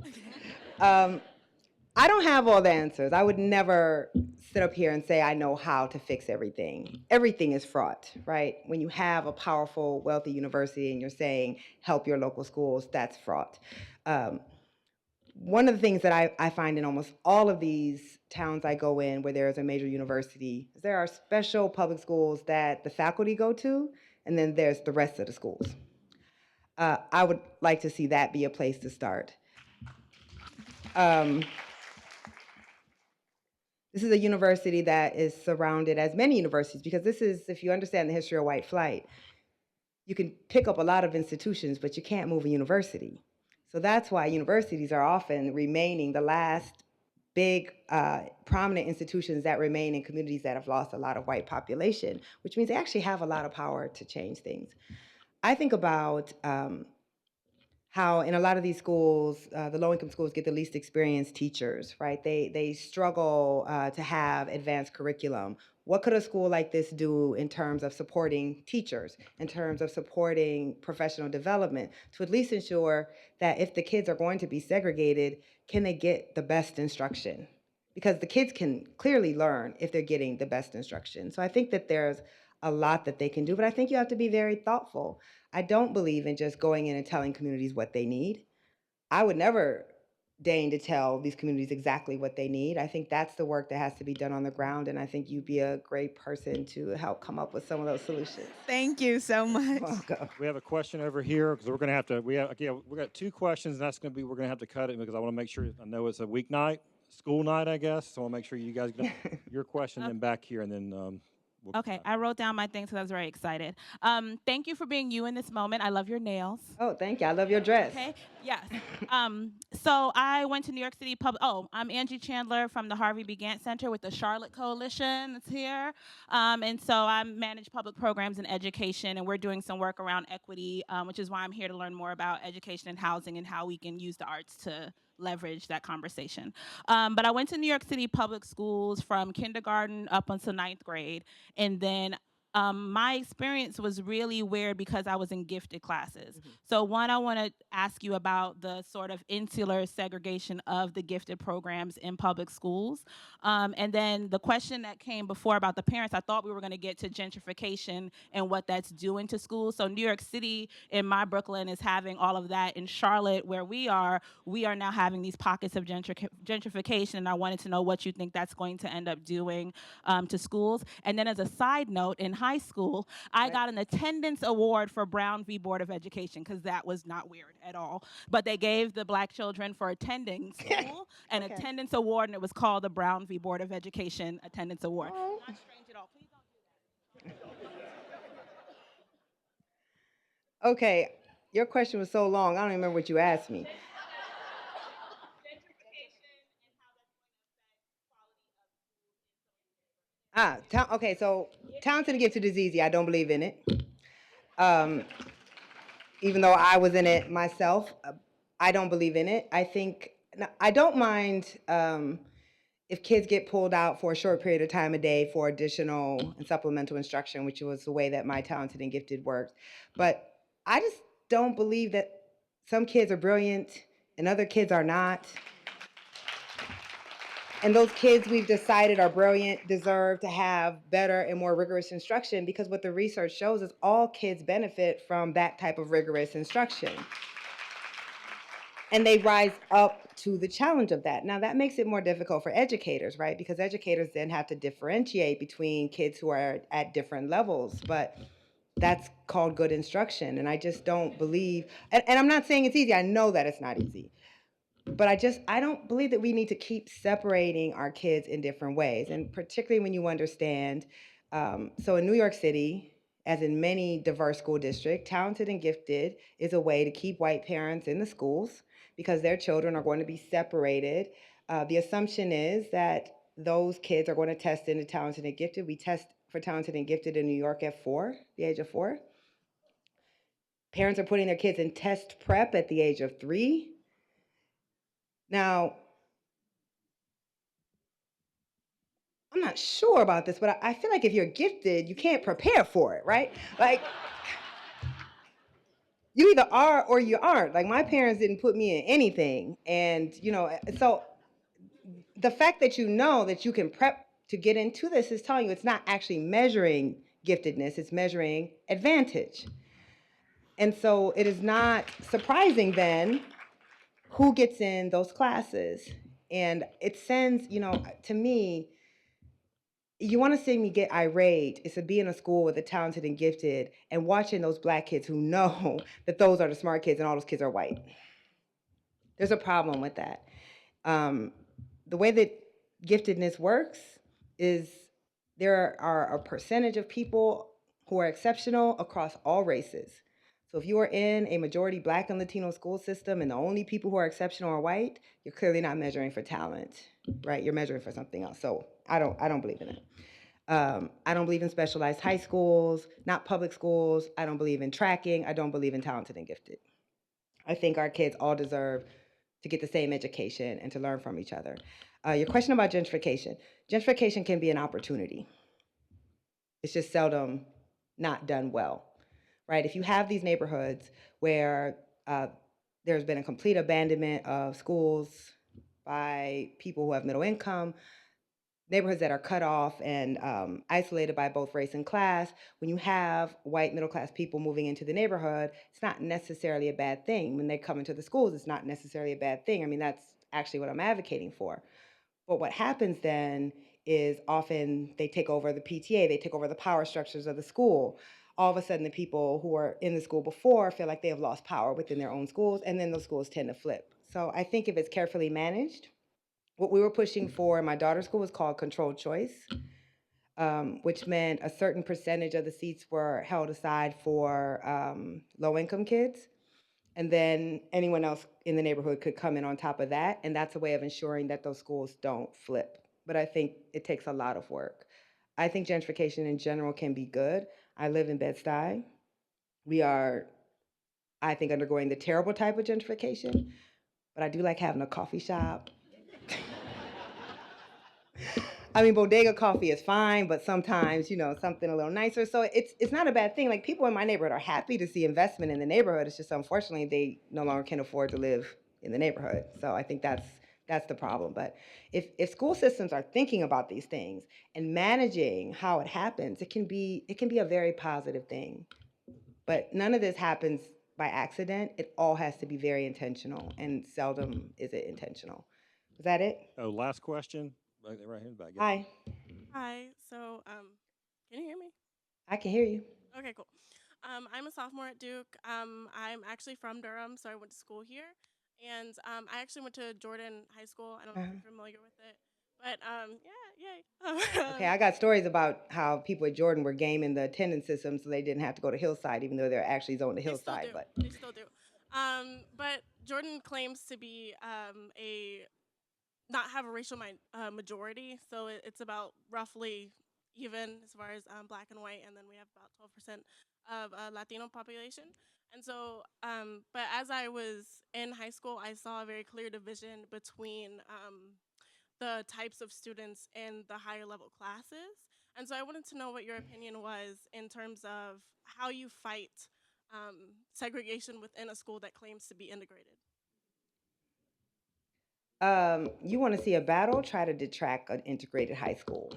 I don't have all the answers. I would never sit up here and say I know how to fix everything. Everything is fraught, right? When you have a powerful, wealthy university and you're saying help your local schools, that's fraught. One of the things that I find in almost all of these towns I go in where there is a major university is there are special public schools that the faculty go to, and then there's the rest of the schools. I would like to see that be a place to start. This is a university that is surrounded, as many universities, because this is, if you understand the history of white flight, you can pick up a lot of institutions, but you can't move a university. So that's why universities are often remaining the last big prominent institutions that remain in communities that have lost a lot of white population, which means they actually have a lot of power to change things. I think about how in a lot of these schools, the low-income schools get the least experienced teachers, right? They struggle to have advanced curriculum. What could a school like this do in terms of supporting teachers, in terms of supporting professional development, to at least ensure that if the kids are going to be segregated, can they get the best instruction? Because the kids can clearly learn if they're getting the best instruction. So I think that there's a lot that they can do, but I think you have to be very thoughtful. I don't believe in just going in and telling communities what they need. I would never deign to tell these communities exactly what they need. I think that's the work that has to be done on the ground, and I think you'd be a great person to help come up with some of those solutions. Thank you so much. Welcome. We have a question over here because we're going to have to. We got 2 questions. And that's going to be. We're going to have to cut it because I want to make sure. I know it's a weeknight, school night, I guess. So I want to make sure you guys get your question, then back here, and then Okay, I wrote down my things because I was very excited. Thank you for being you in this moment. I love your nails. Oh, thank you. I love your dress. Okay, yes. So I went to New York City Public. Oh, I'm Angie Chandler from the Harvey B. Gantt Center with the Charlotte Coalition that's here. And so I manage public programs in education, and we're doing some work around equity, which is why I'm here to learn more about education and housing and how we can use the arts to leverage that conversation. But I went to New York City public schools from kindergarten up until ninth grade. And then my experience was really weird because I was in gifted classes. So one, I want to ask you about the sort of insular segregation of the gifted programs in public schools. And then the question that came before about the parents, I thought we were going to get to gentrification and what that's doing to schools. So New York City in my Brooklyn is having all of that. In Charlotte, where we are now having these pockets of gentrification. And I wanted to know what you think that's going to end up doing to schools. And then as a side note, in high school, I got an attendance award for Brown v. Board of Education because that was not weird at all. But they gave the black children for attending school an attendance award, and it was called the Brown v. Board of Education Attendance Award. Oh. Not strange at all. Please don't do that. Okay, your question was so long, I don't even remember what you asked me. Okay, so talented and gifted is easy. I don't believe in it. Even though I was in it myself, I don't believe in it. I don't mind if kids get pulled out for a short period of time a day for additional and supplemental instruction, which was the way that my talented and gifted worked. But I just don't believe that some kids are brilliant and other kids are not. And those kids we've decided are brilliant deserve to have better and more rigorous instruction, because what the research shows is all kids benefit from that type of rigorous instruction. And they rise up to the challenge of that. Now, that makes it more difficult for educators, right? Because educators then have to differentiate between kids who are at different levels. But that's called good instruction. And I just don't believe, and I'm not saying it's easy. I know that it's not easy. But I don't believe that we need to keep separating our kids in different ways. And particularly when you understand, so in New York City, as in many diverse school districts, talented and gifted is a way to keep white parents in the schools because their children are going to be separated. The assumption is that those kids are going to test into talented and gifted. We test for talented and gifted in New York at the age of 4. Parents are putting their kids in test prep at the age of 3. Now, I'm not sure about this, but I feel like if you're gifted, you can't prepare for it, right? Like, you either are or you aren't. Like, my parents didn't put me in anything. And, so the fact that you know that you can prep to get into this is telling you it's not actually measuring giftedness, it's measuring advantage. And so it is not surprising then who gets in those classes. And it sends, to me, you want to see me get irate is to be in a school with the talented and gifted and watching those black kids who know that those are the smart kids and all those kids are white. There's a problem with that. The way that giftedness works is there are a percentage of people who are exceptional across all races. So if you are in a majority black and Latino school system and the only people who are exceptional are white, you're clearly not measuring for talent, right? You're measuring for something else. So I don't believe in it. I don't believe in specialized high schools, not public schools. I don't believe in tracking. I don't believe in talented and gifted. I think our kids all deserve to get the same education and to learn from each other. Your question about gentrification. Gentrification can be an opportunity. It's just seldom not done well, right? If you have these neighborhoods where there's been a complete abandonment of schools by people who have middle income, neighborhoods that are cut off and isolated by both race and class, when you have white middle-class people moving into the neighborhood, it's not necessarily a bad thing. When they come into the schools, it's not necessarily a bad thing. I mean, that's actually what I'm advocating for. But what happens then is often they take over the PTA, they take over the power structures of the school. All of a sudden, the people who were in the school before feel like they have lost power within their own schools, and then those schools tend to flip. So I think if it's carefully managed, what we were pushing for in my daughter's school was called controlled choice. which meant a certain percentage of the seats were held aside for low-income kids. And then anyone else in the neighborhood could come in on top of that. And that's a way of ensuring that those schools don't flip. But I think it takes a lot of work. I think gentrification in general can be good. I live in Bed-Stuy. We are, I think, undergoing the terrible type of gentrification, but I do like having a coffee shop. I mean, bodega coffee is fine, but sometimes, something a little nicer. So it's not a bad thing. Like, people in my neighborhood are happy to see investment in the neighborhood. It's just, unfortunately, they no longer can afford to live in the neighborhood. So I think that's the problem. But if school systems are thinking about these things and managing how it happens, it can be a very positive thing. But none of this happens by accident. It all has to be very intentional, and seldom is it intentional. Is that it? Oh, last question. Right here in the back. Yeah. Hi. Hi. So, can you hear me? I can hear you. Okay, cool. I'm a sophomore at Duke. I'm actually from Durham, so I went to school here, and I actually went to Jordan High School. I don't know if you're familiar with it, but yeah, yay. Okay, I got stories about how people at Jordan were gaming the attendance system so they didn't have to go to Hillside, even though they're actually zoned to Hillside. They still do. But Jordan claims to be a not have a racial majority, so it's about roughly even as far as black and white, and then we have about 12% of Latino population. And so, but as I was in high school, I saw a very clear division between the types of students in the higher level classes. And so I wanted to know what your opinion was in terms of how you fight segregation within a school that claims to be integrated. You want to see a battle? Try to detract an integrated high school.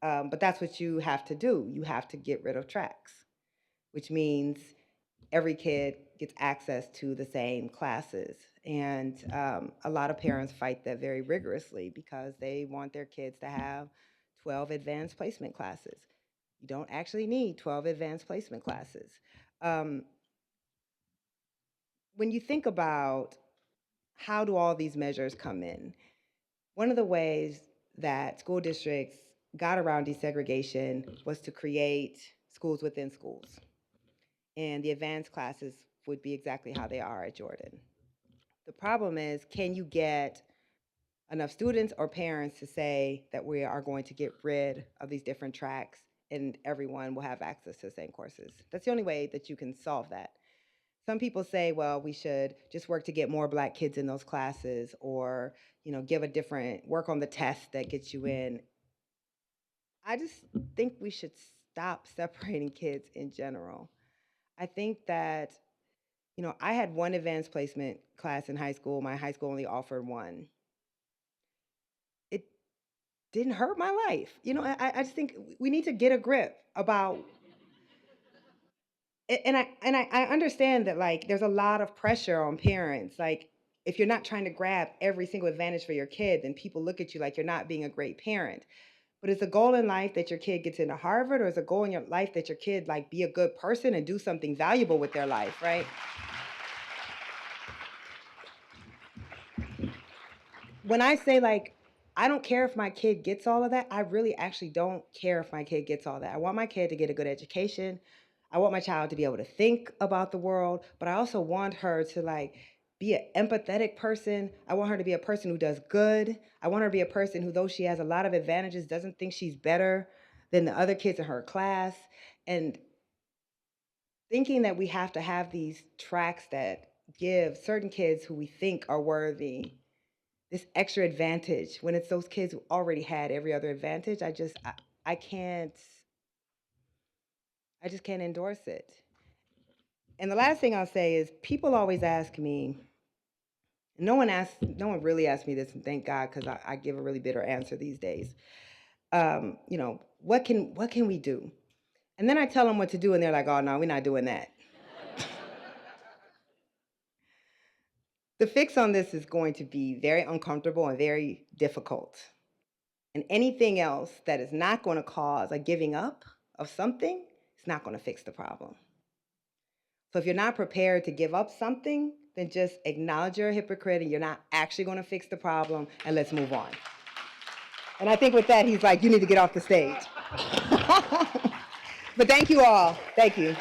But that's what you have to do. You have to get rid of tracks, which means every kid gets access to the same classes. And a lot of parents fight that very rigorously because they want their kids to have 12 advanced placement classes. You don't actually need 12 advanced placement classes. When you think about how do all these measures come in, one of the ways that school districts got around desegregation was to create schools within schools. And the advanced classes would be exactly how they are at Jordan. The problem is, can you get enough students or parents to say that we are going to get rid of these different tracks and everyone will have access to the same courses? That's the only way that you can solve that. Some people say, well, we should just work to get more Black kids in those classes, or give a different work on the test that gets you in. I just think we should stop separating kids in general. I think that, I had one advanced placement class in high school. My high school only offered one. It didn't hurt my life. I just think we need to get a grip about. And I understand that, like, there's a lot of pressure on parents. Like, if you're not trying to grab every single advantage for your kid, then people look at you like you're not being a great parent. But is the goal in life that your kid gets into Harvard, or is the goal in your life that your kid, like, be a good person and do something valuable with their life, right? When I say, like, I don't care if my kid gets all of that, I really actually don't care if my kid gets all that. I want my kid to get a good education. I want my child to be able to think about the world, but I also want her to, like, be an empathetic person. I want her to be a person who does good. I want her to be a person who, though she has a lot of advantages, doesn't think she's better than the other kids in her class. And thinking that we have to have these tracks that give certain kids who we think are worthy this extra advantage when it's those kids who already had every other advantage, I just can't endorse it. And the last thing I'll say is, people always ask me, and no one really asks me this, and thank God, because I give a really bitter answer these days. What can we do? And then I tell them what to do, and they're like, oh no, we're not doing that. The fix on this is going to be very uncomfortable and very difficult. And anything else that is not going to cause a giving up of something, it's not going to fix the problem. So if you're not prepared to give up something, then just acknowledge you're a hypocrite and you're not actually going to fix the problem, and let's move on. And I think with that, he's like, you need to get off the stage. But thank you all. Thank you.